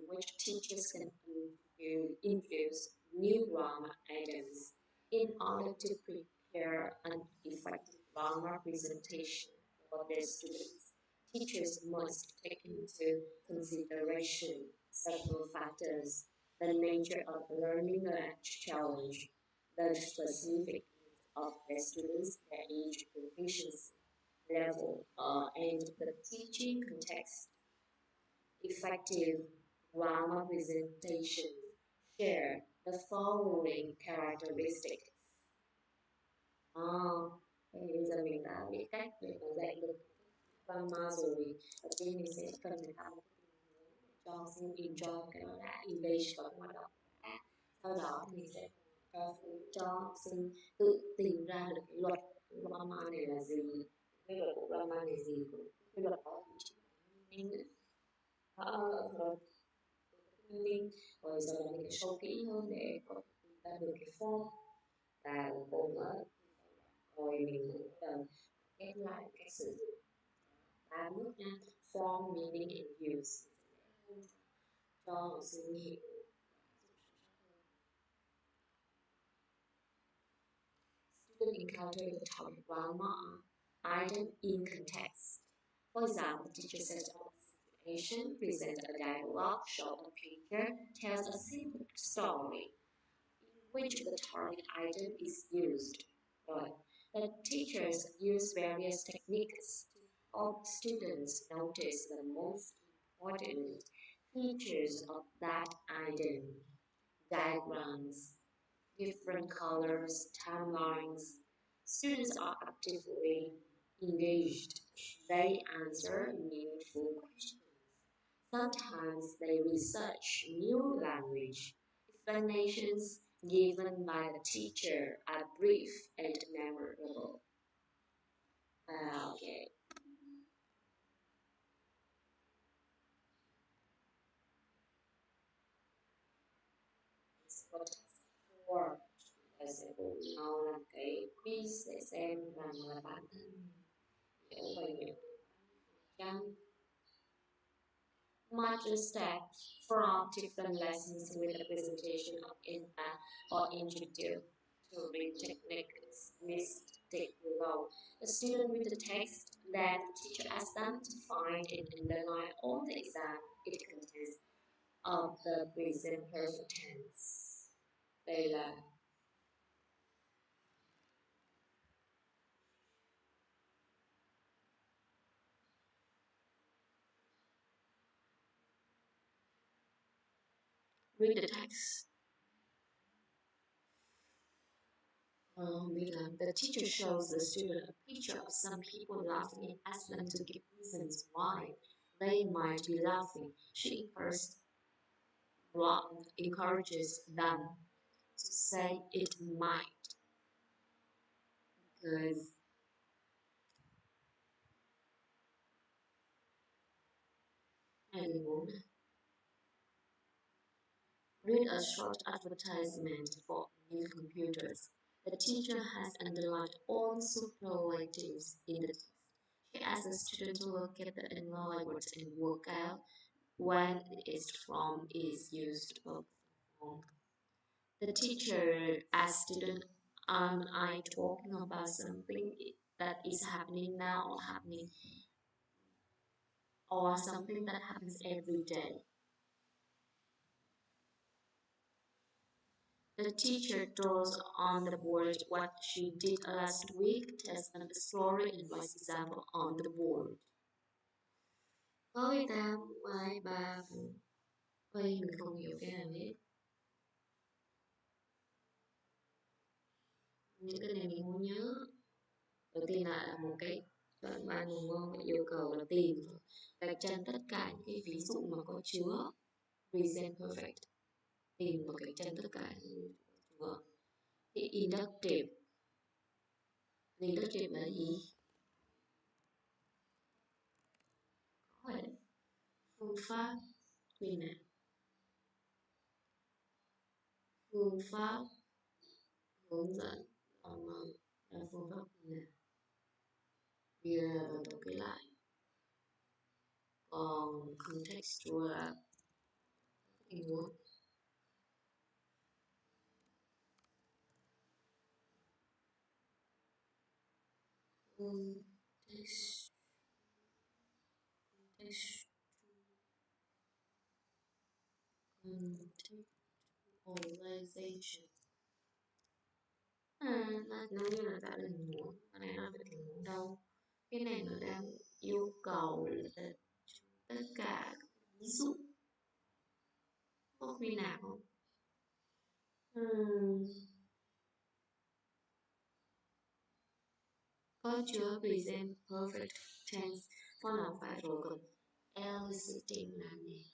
which teachers can introduce new grammar items in order to prepare an effective grammar presentation for their students. Teachers must take into consideration several factors: the nature of the learning challenge, the specific needs of their students, their age, proficiency level, and the teaching context. Effective grammar presentation share the following characteristics. Bây giờ mình đã biết cách để dạy được grammar rồi. Đầu tiên mình sẽ cần phải tạo một cho học sinh enjoy cái đó đã, engage vào cái hoạt động đã. Sau đó thì mình sẽ cho học sinh tự tìm ra được cái luật grammar này là gì, cái luật của grammar này gì, cái luật có chỉ meaning rồi meaning, rồi sau đó mình sẽ sâu kỹ hơn để có tìm ra được cái form và form nữa, rồi mình cũng cần ghép lại cách sử dụng ba bước nha: form, meaning and use, cho học sinh hiểu. Student encounter the topic grammar item in context. For example, the teacher sets up a situation, presents a dialogue, shows a picture, tells a simple story in which the target item is used. Right. The teachers use various techniques to help students notice the most important features of that item: diagrams, different colors, timelines. Students are actively engaged. They answer meaningful questions. Sometimes they research new language. Explanations given by the teacher are brief and memorable. Okay. What for? Chúng ta sẽ cùng nhau làm cái quiz để xem rằng là bản thân hiểu về những chăng. Much respect from different lessons with the presentation of impact or introductory techniques mistake below. The student read the text that the teacher asks them to find and underline all the exam it contains of the present perfect tense. Đây là read the text. The teacher shows the student a picture of some people laughing and asks them to give reasons why they might be laughing. She encourages them to say it might, because anyone read a short advertisement for new computers. The teacher has underlined all the superlatives in the text. She asks the student to look at the underlined words and work out when its from is used. The teacher asks student, am I talking about something that is happening now or happening, or something that happens every day. The teacher draws on the board what she did last week, tells an story and writes example on the board. Có 18, 2, 3, ơi mình không hiểu cái nào hết. Những cái này mình muốn nhớ. Đầu tiên là một cái đoạn văn đúng không? Yêu cầu là tìm gạch chân tất cả những cái ví dụ mà có chứa present perfect. Tìm và gạch chân tất cả những chứa. Thì inductive là gì? Có rồi đấy. Phương pháp quyền nào? Phương pháp hướng dẫn là phương pháp quyền nào? Bây giờ tôi tổng kết lại. Còn contextual là tình huống. Contextualization là nếu như là tạo tình huống, cái này nó phải tình huống đâu, cái này nó đang yêu cầu là tất cả ví dụ có khi nào không? Có chứa present perfect tense, có nào phải rồi, còn eliciting là gì?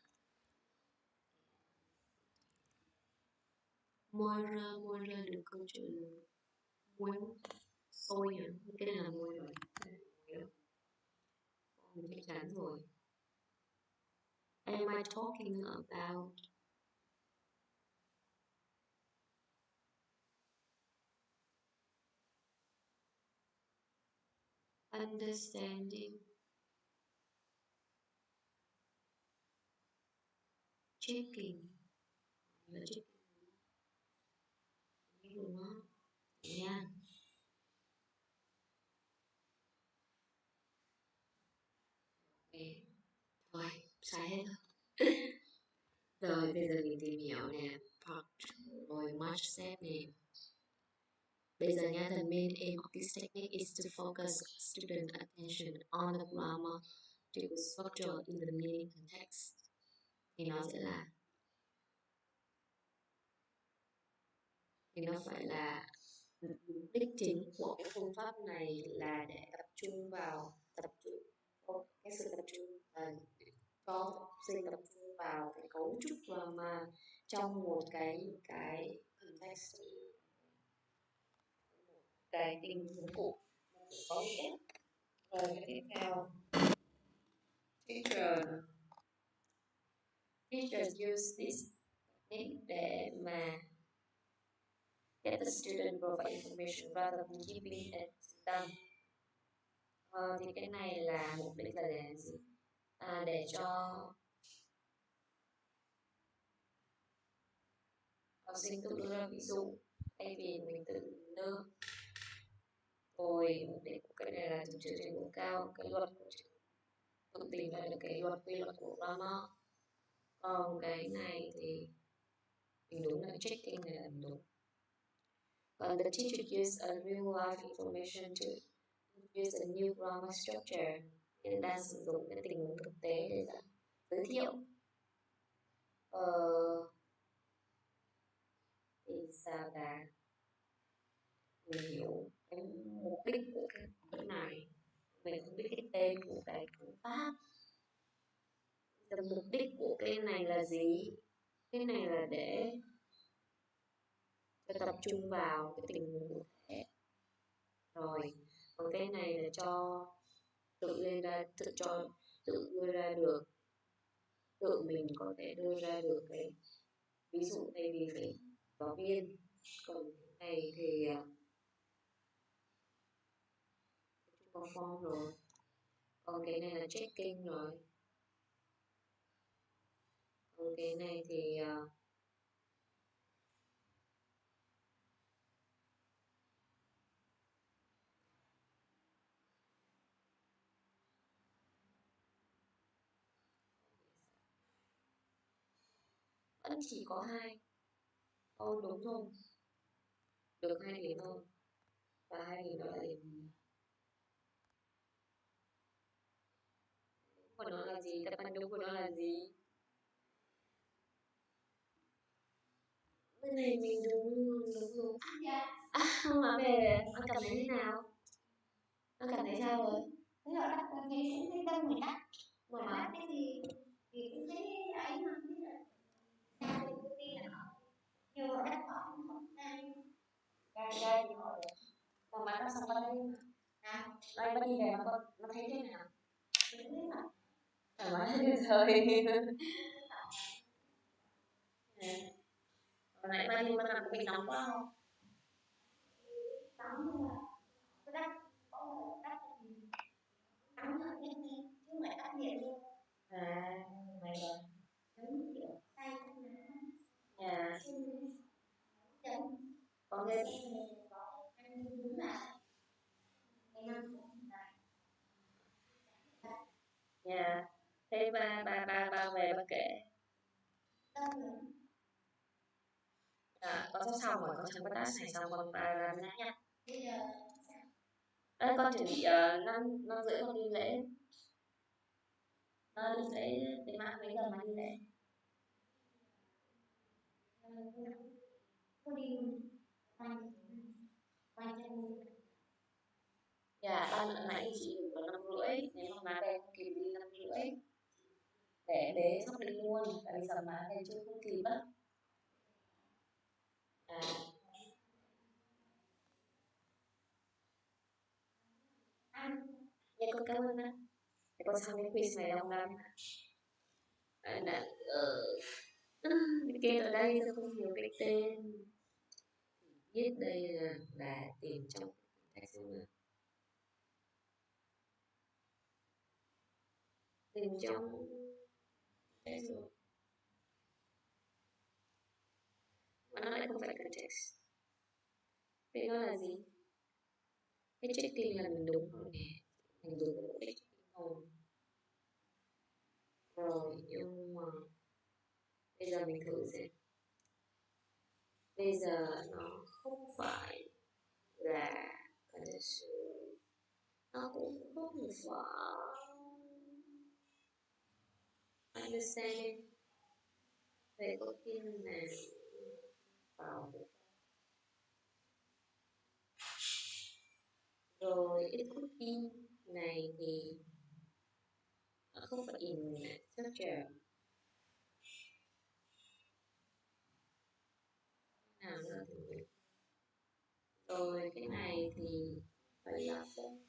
Moi ra được câu trả lời, muốn sôi hả? Cái này là môi rồi, mình chắc chắn rồi. Am I talking about understanding, checking, là checking đúng không? Nha. Okay. Thôi, sai hết rồi. Rồi, bây giờ mình tìm hiểu nè, part rồi much step nè. Bây giờ nha, the main aim of this technique is to focus student attention on the grammar, to structure in the meaning context. Thì nó sẽ là phải là mục đích chính của cái phương pháp này là để tập trung cái sự tập trung cho học sinh tập trung vào cái cấu trúc grammar trong một cái context, cái tình huống cụ có nghĩa. Rồi cái tiếp theo, teachers use this technique để mà get the student provide information rather than keeping it done. Thì cái này là mục đích là để gì? Để cho học sinh tự đưa ra ví dụ thay vì mình tự nơ. Rồi mục đích của cái này là thực sự trình độ cao cái luật tự tìm ra được cái quy luật của grammar. Còn cái này thì mình đúng là checking này là đúng. Còn the teacher use a real life information to use a new grammar structure, nên đang sử dụng cái tình huống thực tế để giới thiệu. Thì sao là mình hiểu cái mục đích của cái này, mình không biết cái tên của cái phương pháp. Mục đích của cái này là gì? Cái này là để tập trung vào cái tình huống cụ thể. Rồi, còn cái này là cho tự mình có thể đưa ra được cái ví dụ thay vì phải giáo viên. Còn cái này thì có form rồi. Còn cái này là checking rồi. Còn cái này thì Vẫn chỉ có 2. Đúng rồi. Được 2 điểm thôi. Và 2 điểm đó là điểm gì? Đúng của nó là gì? Đáp án đúng của nó là gì? Bên này mình đúng rồi. Không nói về con cảm thấy thế nào? Con cảm thấy sao rồi? Thế là đắt con thấy cũng thấy đông người đắt. Mà đắt cái gì thì cũng thấy ấy mà biết là sao thì công ty là họ nhiều họ đắt họ cũng không đang Đây thì hỏi còn bạn nó xong đây đây bắt đi về mà con nó thấy thế nào? Thoải mái rồi. Còn nãy ba đi con làm của mình nóng quá không? nóng nhưng mà cái đắt có một đắt thì nóng hơn nhất đi chứ không phải đắt nhiệt luôn. Mày rồi. Giống kiểu tay không nắng. Dạ. Giống Có em nghe thì có ăn bún lại cái năm cũng lại. dạ. Thế ba về ba kể. Đông lắm. Dạ, con sắp xong rồi, con xong cái task này xong con ba ra nhắc nha. Bây giờ Đây con chuẩn bị 5:30 con đi lễ. Đi lễ để mà mấy giờ mà đi lễ? cô đi quanh quanh chân Dạ, ban nãy thì chị ngủ vào 5:30, nếu mà má về không kịp đi 5:30 để bé xong đi luôn, tại vì giờ má về chưa không kịp á. À, ăn dạ con cảm ơn á. Để con xong cái quiz này đông lắm. Đã, cái tên ở đây tôi không hiểu cái tên. Viết đây là tìm trong text xem nào. Tìm trong text rồi. Mà nó lại không phải context. Vậy nó là gì? Cái checking là mình đúng rồi nè. Mình đúng cái checking rồi. Rồi, nhưng mà bây giờ mình thử xem. Bây giờ nó không phải là condition. Nó cũng không phải understanding. Vậy có khi nào vào rồi it could be này thì nó không phải in structure nào nữa thì rồi cái này thì phải là không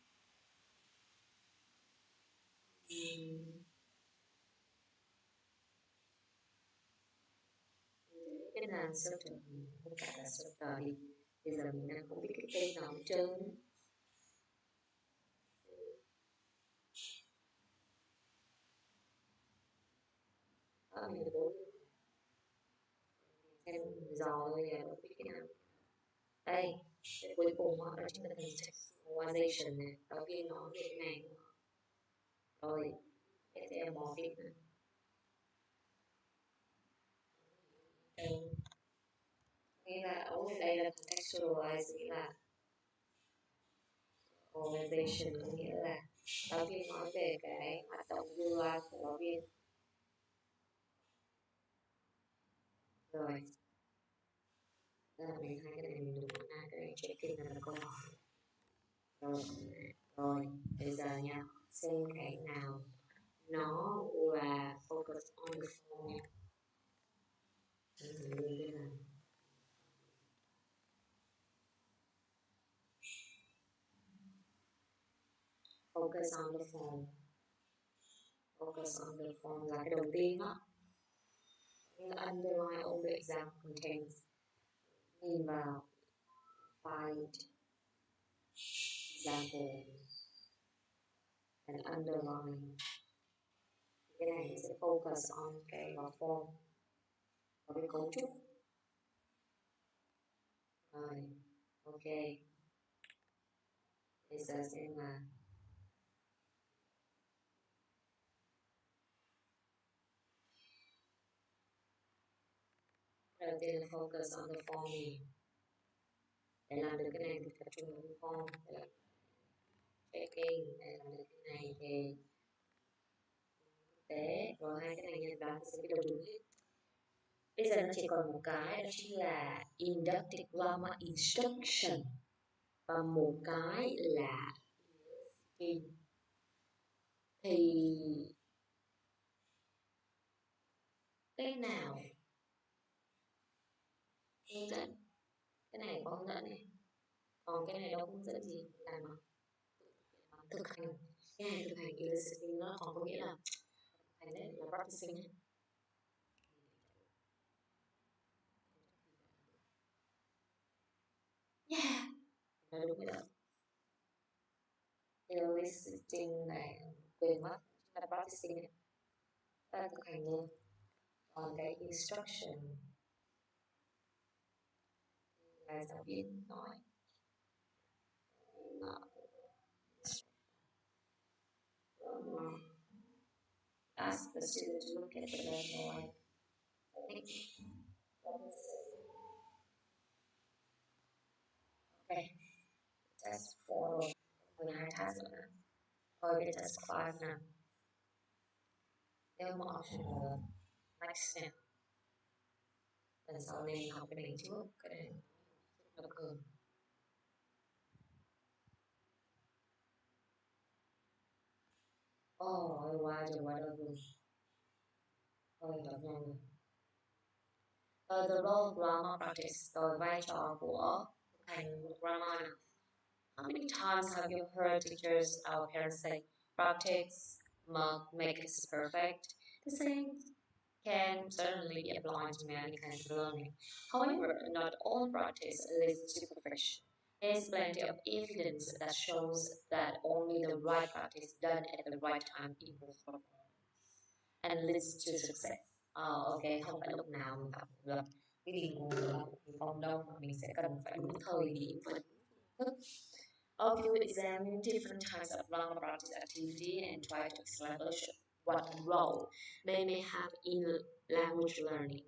cái là structure không phải là structure đi. Bây giờ mình đang không biết cái tên nào hết trơn. Mình bố xem dò thôi là đâu biết cái nào. Đây, cái cuối cùng đó chính là contextualization này. Giáo viên nói về cái này. Rồi, cái sẽ mò phim này. Nghĩa là ở đây là contextualize, nghĩa là organization, có nghĩa là giáo viên nói về cái hoạt động lưu loa của giáo viên. Rồi, đây là mình hai cái này mình đúng là cái này checking là câu hỏi. Rồi, bây giờ nha, xem cái nào nó là focus on the phone. Focus on the phone. Focus on the phone là cái đầu tiên đó. Underline all the exam contains. Nhìn vào find example and underline. Cái này sẽ focus on cái vào form và cái cấu trúc. Rồi, ok. Bây giờ xem là Đầu tiên là focus on the forming. Để làm được cái này thì tập trung vào cái form, để làm checking, để làm được cái này thì tế, rồi hai cái này nhân đoán sẽ biết đầu đúng hết. Bây giờ nó chỉ còn một cái, đó chính là inductive grammar instruction, và một cái là in. Thì cái nào hướng dẫn? Cái này có hướng dẫn này, còn cái này đâu có hướng dẫn gì, làm mà thực hành. Cái này thực hành eliciting nó còn có nghĩa là thực hành đấy, là practicing ấy. Yeah, nói đúng rồi đó. Eliciting này quên mất, là practicing ấy, ta thực hành luôn. Còn cái instruction là giáo viên nói. Ask the student to look at the letter like, okay, test 4 12 task rồi nè. Thôi cái test 5 nè. Nếu mà option là next nè. Lần sau nên học cái này trước, cái này được hơn. Qua rồi qua đâu rồi. Thôi đọc nhanh rồi. The role of grammar practice, rồi vai trò của thực hành grammar. How many times have you heard teachers or parents say, practice makes perfect? The same can certainly be applied to many kinds of learning. However, not all practice leads to perfection. There is plenty of evidence that shows that only the right practice done at the right time improves performance and leads to success. Ok, không phải lúc nào mình tập lập cái gì nguồn là thì không đâu, mà mình sẽ cần phải đúng thời điểm và đúng thức. If you examine different types of grammar practice activity and try to establish what role they may have in language learning,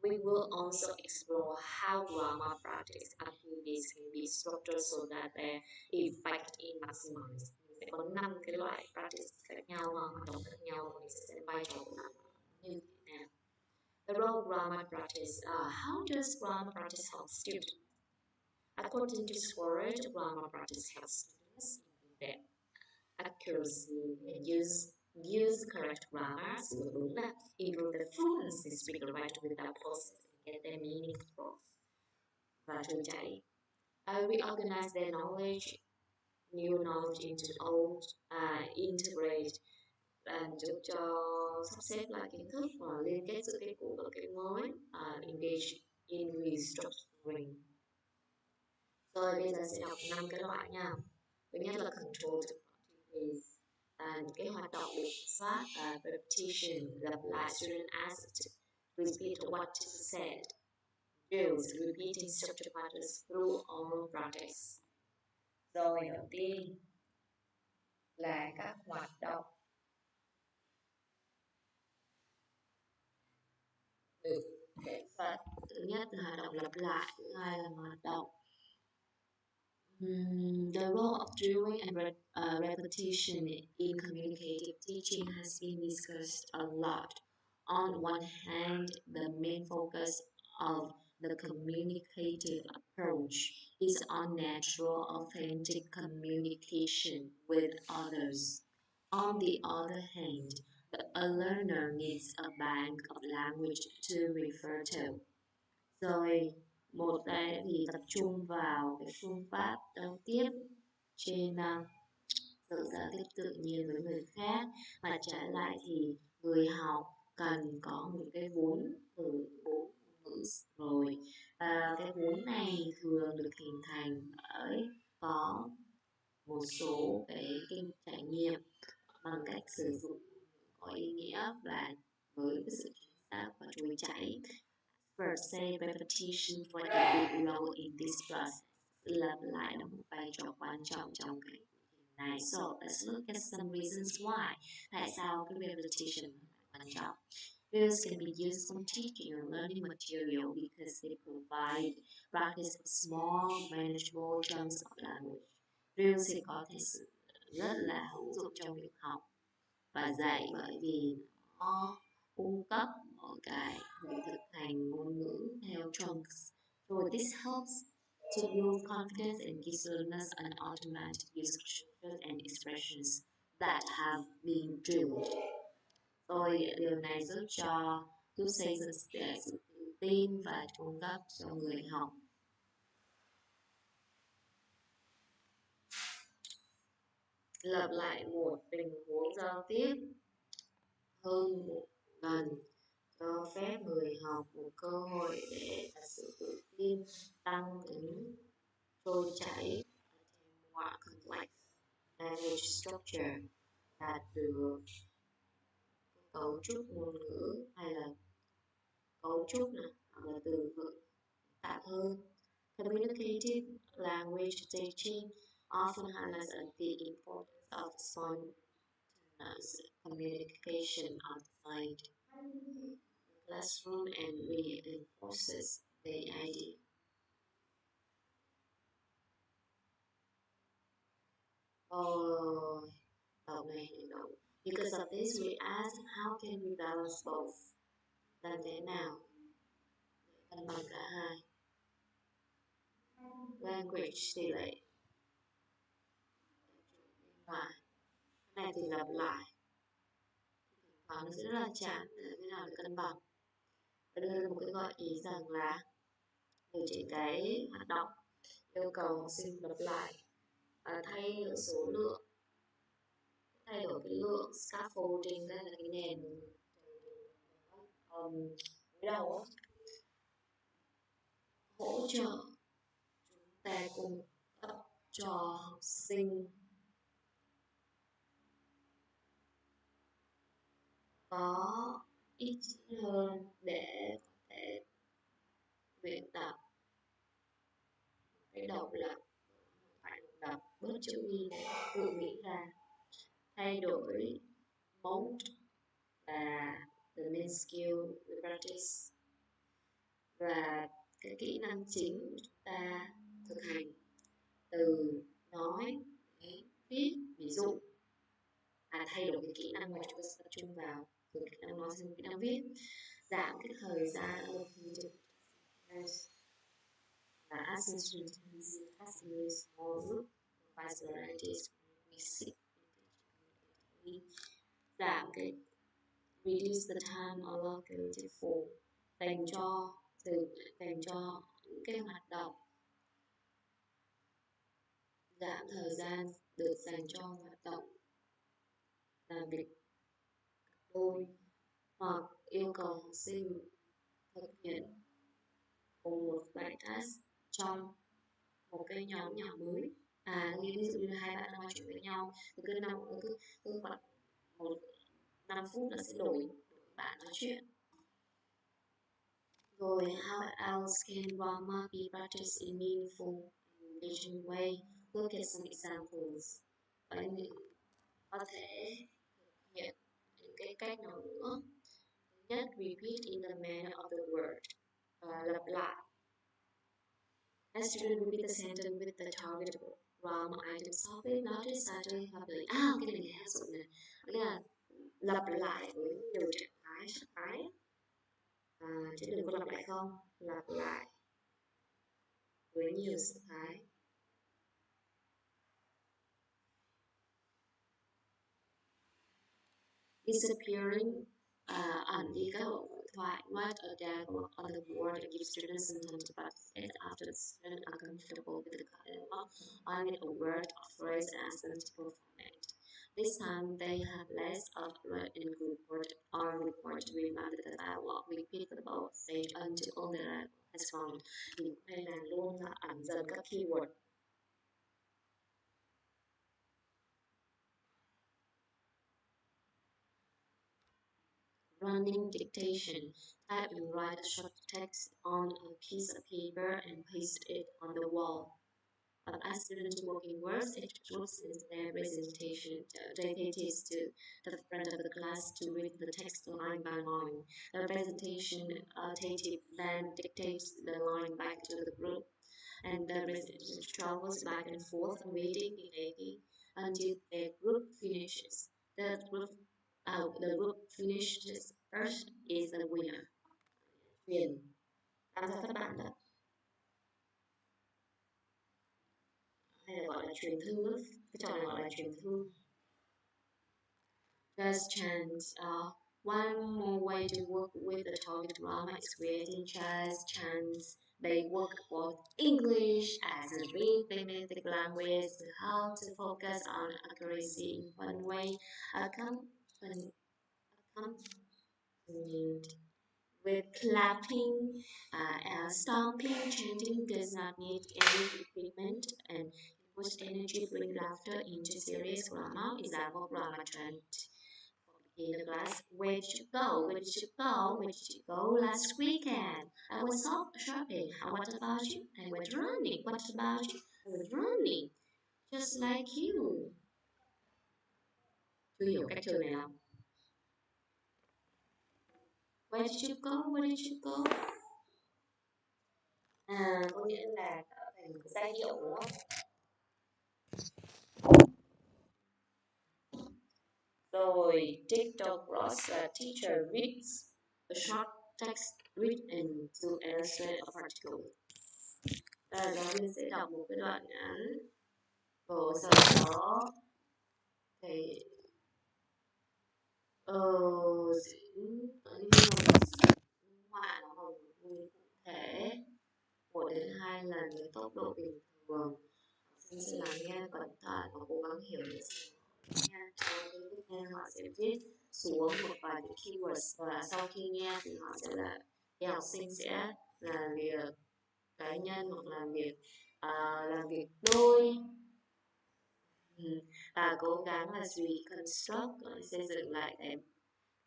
we will also explore how grammar practice activities can be structured so that their effect is maximized. Mình sẽ có 5 cái loại practice khác nhau và hoạt động khác nhau, và mình sẽ xem vai trò của nó như thế nào. The role of grammar practice. How does grammar practice help students? According to Sword, grammar practice helps students improve their accuracy and use correct grammar, improve the fluency, speak the right without pauses, and get their meaning across. Và trôi chảy. Reorganize their knowledge, new knowledge into old, integrate, làm giúp cho sắp xếp lại kiến thức và liên kết giữa cái cũ và cái mới, engage in restructuring. Rồi bây giờ sẽ đọc 5 cái loại nha. Thứ nhất là controlled activities, cái hoạt động được soát, repetition, lặp lại, student asked to repeat what is said. Drills, repeating structured patterns through oral practice. Rồi đầu tiên là các hoạt động được để soát. Thứ nhất là hoạt động lặp lại, thứ hai là hoạt động the role of drilling and repetition in communicative teaching has been discussed a lot. On one hand, the main focus of the communicative approach is on natural, authentic communication with others. On the other hand, a learner needs a bank of language to refer to. Rồi, một đây thì tập trung vào cái phương pháp giao tiếp trên sự giao tiếp tự nhiên với người khác, và trở lại thì người học cần có một cái vốn từ vốn ngữ. Rồi cái vốn này thường được hình thành bởi có một số cái kinh trải nghiệm bằng cách sử dụng có ý nghĩa và với cái sự chính xác và trôi chảy. First, say repetition play a big role in this process. Lặp lại đóng một vai trò quan trọng trong cái này. So let's look at some reasons why. Tại sao cái repetition quan trọng? Reels can be used for teaching or learning material because they provide practice for small, manageable chunks of language. Reels thì có thể rất là hữu dụng trong việc học và dạy bởi vì nó cung cấp một cái việc thực hành ngôn ngữ theo chunks. So this helps to build confidence and gives learners an automatic use of structures and expressions that have been drilled. Rồi điều này giúp xây dựng sự tự tin và cung cấp cho người học. Lặp lại một tình huống giao tiếp hơn một lần cho phép người học một cơ hội để đặt sự tự tin, tăng tính trôi chảy, more complex language structure đạt được cấu trúc ngôn ngữ hay là cấu trúc này hoặc là từ vựng tạ hơn. Communicative language teaching often highlights the importance of spontaneous communication outside the classroom and reinforces the idea. Đọc này hành động. Because of this, we ask how can we balance both? Làm thế nào để cân bằng cả hai? Language tỷ lệ và cái này thì lặp lại và nó sẽ rất là chán để thế nào để cân bằng. Và đưa ra một cái gợi ý rằng là điều chỉnh cái hoạt động yêu cầu học sinh lặp lại thay số lượng, thay đổi cái lượng scaffolding, đây là cái nền đối đầu á, hỗ trợ chúng ta cung cấp cho học sinh có ít hơn để có thể luyện tập cái độc lập, phải đọc bớt chữ y để tự nghĩ ra, thay đổi mode và the main skill we practice và cái kỹ năng chính của chúng ta thực hành từ nói đến viết. Ví dụ thay đổi cái kỹ năng mà chúng ta tập trung vào từ kỹ năng nói sang kỹ năng viết, giảm cái thời gian allocated và asynchronous tasks small group provides varieties we seek giảm cái reduce the time allocated for dành cho những cái hoạt động, giảm thời gian được dành cho hoạt động làm việc đôi hoặc yêu cầu học sinh thực hiện cùng một bài task trong một cái nhóm nhỏ mới. Ví dụ như là hai bạn nói chuyện với nhau thì cứ khoảng 5 phút là sẽ đổi bạn nói chuyện. Rồi how else can drama be practiced in meaningful and engaging way? Look at some examples. Bạn có thể thực hiện những cái cách nào nữa. Thứ nhất, repeat in the manner of the word. Lặp lại. As students repeat the sentence with the target drama items topic, notice Saturday public. Cái này thì áp dụng này. Nghĩa là lặp lại với nhiều trạng thái sắc thái. Chứ đừng có lặp lại không, lặp lại với nhiều sắc thái. Disappearing ẩn đi các bộ hội thoại, write a dialogue on the board and give students some time to practice it. After the students are comfortable with the dialogue, I need a word or phrase and ask them to perform it. This time they have less of written report or report to remind the dialogue. Repeat the both stage until all the dialogue has formed. Mình cũng hay làm luôn là ẩn dần các keyword. Running dictation. Type and write a short text on a piece of paper and paste it on the wall. As students work in words, each group sends their presentation dictates to the front of the class to read the text line by line. The presentation dictative then dictates the line back to the group, and the resident travels back and forth, reading, dictating, until their group finishes. The group finishes first is the winner. Truyền làm cho các bạn đó, hay là gọi là truyền thư, cái trò này gọi là truyền thư. Thus, chants. One more way to work with the target grammar is creating chants. They work both English as a real phonetic language to help to focus on accuracy in one way, accompanied with clapping, stomping. Chanting does not need any equipment and push energy, bring laughter into serious grammar. Example grammar chant in the class. Where did you go? Where did you go? Where did you go last weekend? I was shopping. What about you? I went running. What about you? I went running. Just like you. Chưa hiểu cách chơi này không? Where did you go? Where did you go? Có nghĩa là trở thành một danh hiệu đúng không? Rồi TikTok Ross, teacher reads a short text read and to illustrate a particle. Giáo viên sẽ đọc một cái đoạn ngắn, rồi sau đó thầy diễn minh họa nó bằng một cụ thể 1 đến 2 lần với tốc độ bình thường. Học sinh sẽ lắng nghe cẩn thận và cố gắng hiểu những gì nghe. Trong cái tiếp theo họ sẽ viết xuống một vài những keywords, và sau khi nghe thì họ sẽ là học sinh sẽ làm việc cá nhân hoặc làm việc đôi, và cố gắng là reconstruct, xây dựng lại cái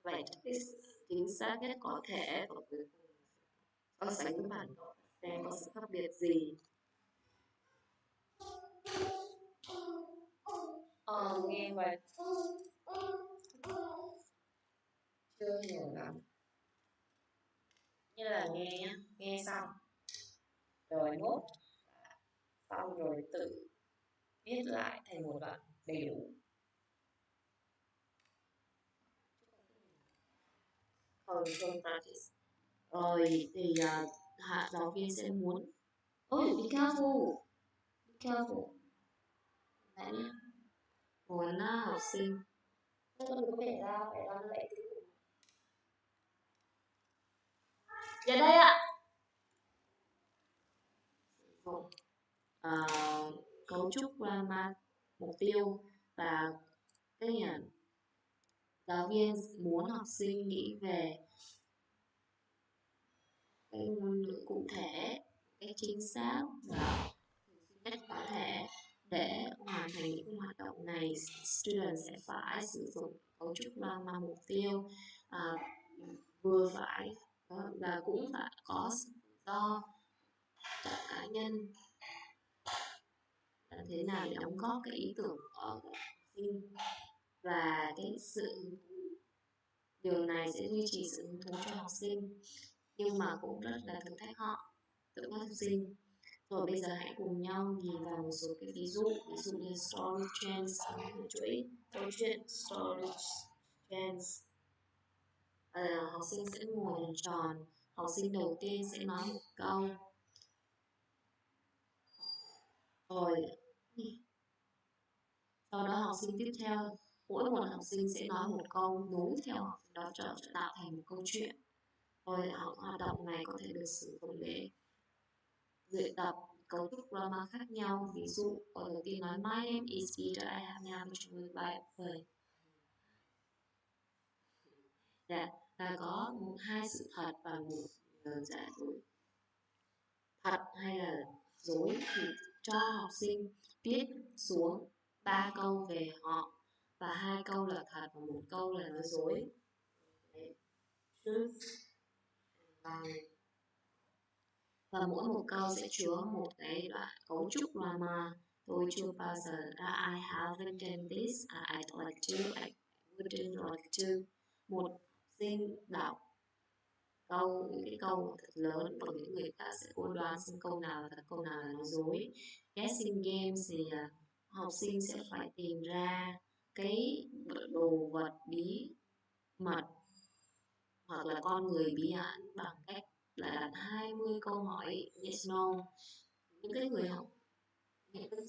bài text chính xác nhất có thể, và cuối cùng so sánh với bản thảo xem có sự khác biệt gì. Nghe vậy chưa hiểu lắm, như là nghe nhá, nghe xong rồi nốt, xong rồi tự viết lại thành một đoạn đầy đủ. Control practice. Rồi thì giáo viên sẽ muốn be careful, be careful. Đấy nhá. Muốn học sinh con đừng có vẽ ra nó lại tí. Về đây ạ. Cấu trúc grammar, mục tiêu và cái giáo viên muốn học sinh nghĩ về cái ngôn ngữ cụ thể, cái chính xác và nhất có thể. Để hoàn thành những hoạt động này, student sẽ phải sử dụng cấu trúc grammar mục tiêu, vừa phải và cũng phải có sự do cá nhân, làm thế nào để đóng góp cái ý tưởng của học sinh, và cái sự điều này sẽ duy trì sự hứng thú cho học sinh, nhưng mà cũng rất là thử thách học sinh. Rồi bây giờ hãy cùng nhau nhìn vào một số cái ví dụ như story trends, chuỗi câu chuyện story trends. Học sinh sẽ ngồi hình tròn, học sinh đầu tiên sẽ nói một câu, rồi sau đó học sinh tiếp theo, mỗi một học sinh sẽ nói một câu nối theo học sinh đó trở tạo thành một câu chuyện. Rồi hoạt động này có thể được sử dụng để luyện tập cấu trúc grammar khác nhau. Ví dụ câu đầu tiên nói My name is Peter, I have an opportunity by play. Là có hai sự thật và một giả dối. Thật hay là dối thì cho học sinh viết xuống 3 câu về họ, và 2 câu là thật và 1 câu là nói dối. Truth and lie. và mỗi một câu sẽ chứa một cái đoạn cấu trúc grammar. Tôi chưa bao giờ I haven't done this, I'd like to, I wouldn't like to. Một học sinh đọc những cái câu thật lớn và những người ta sẽ cố đoán xem câu nào là thật, câu nào là nói dối. Guessing games thì học sinh sẽ phải tìm ra cái đồ vật bí mật hoặc là con người bí ẩn bằng cách là đặt 20 câu hỏi yes no. Những cái người học những cái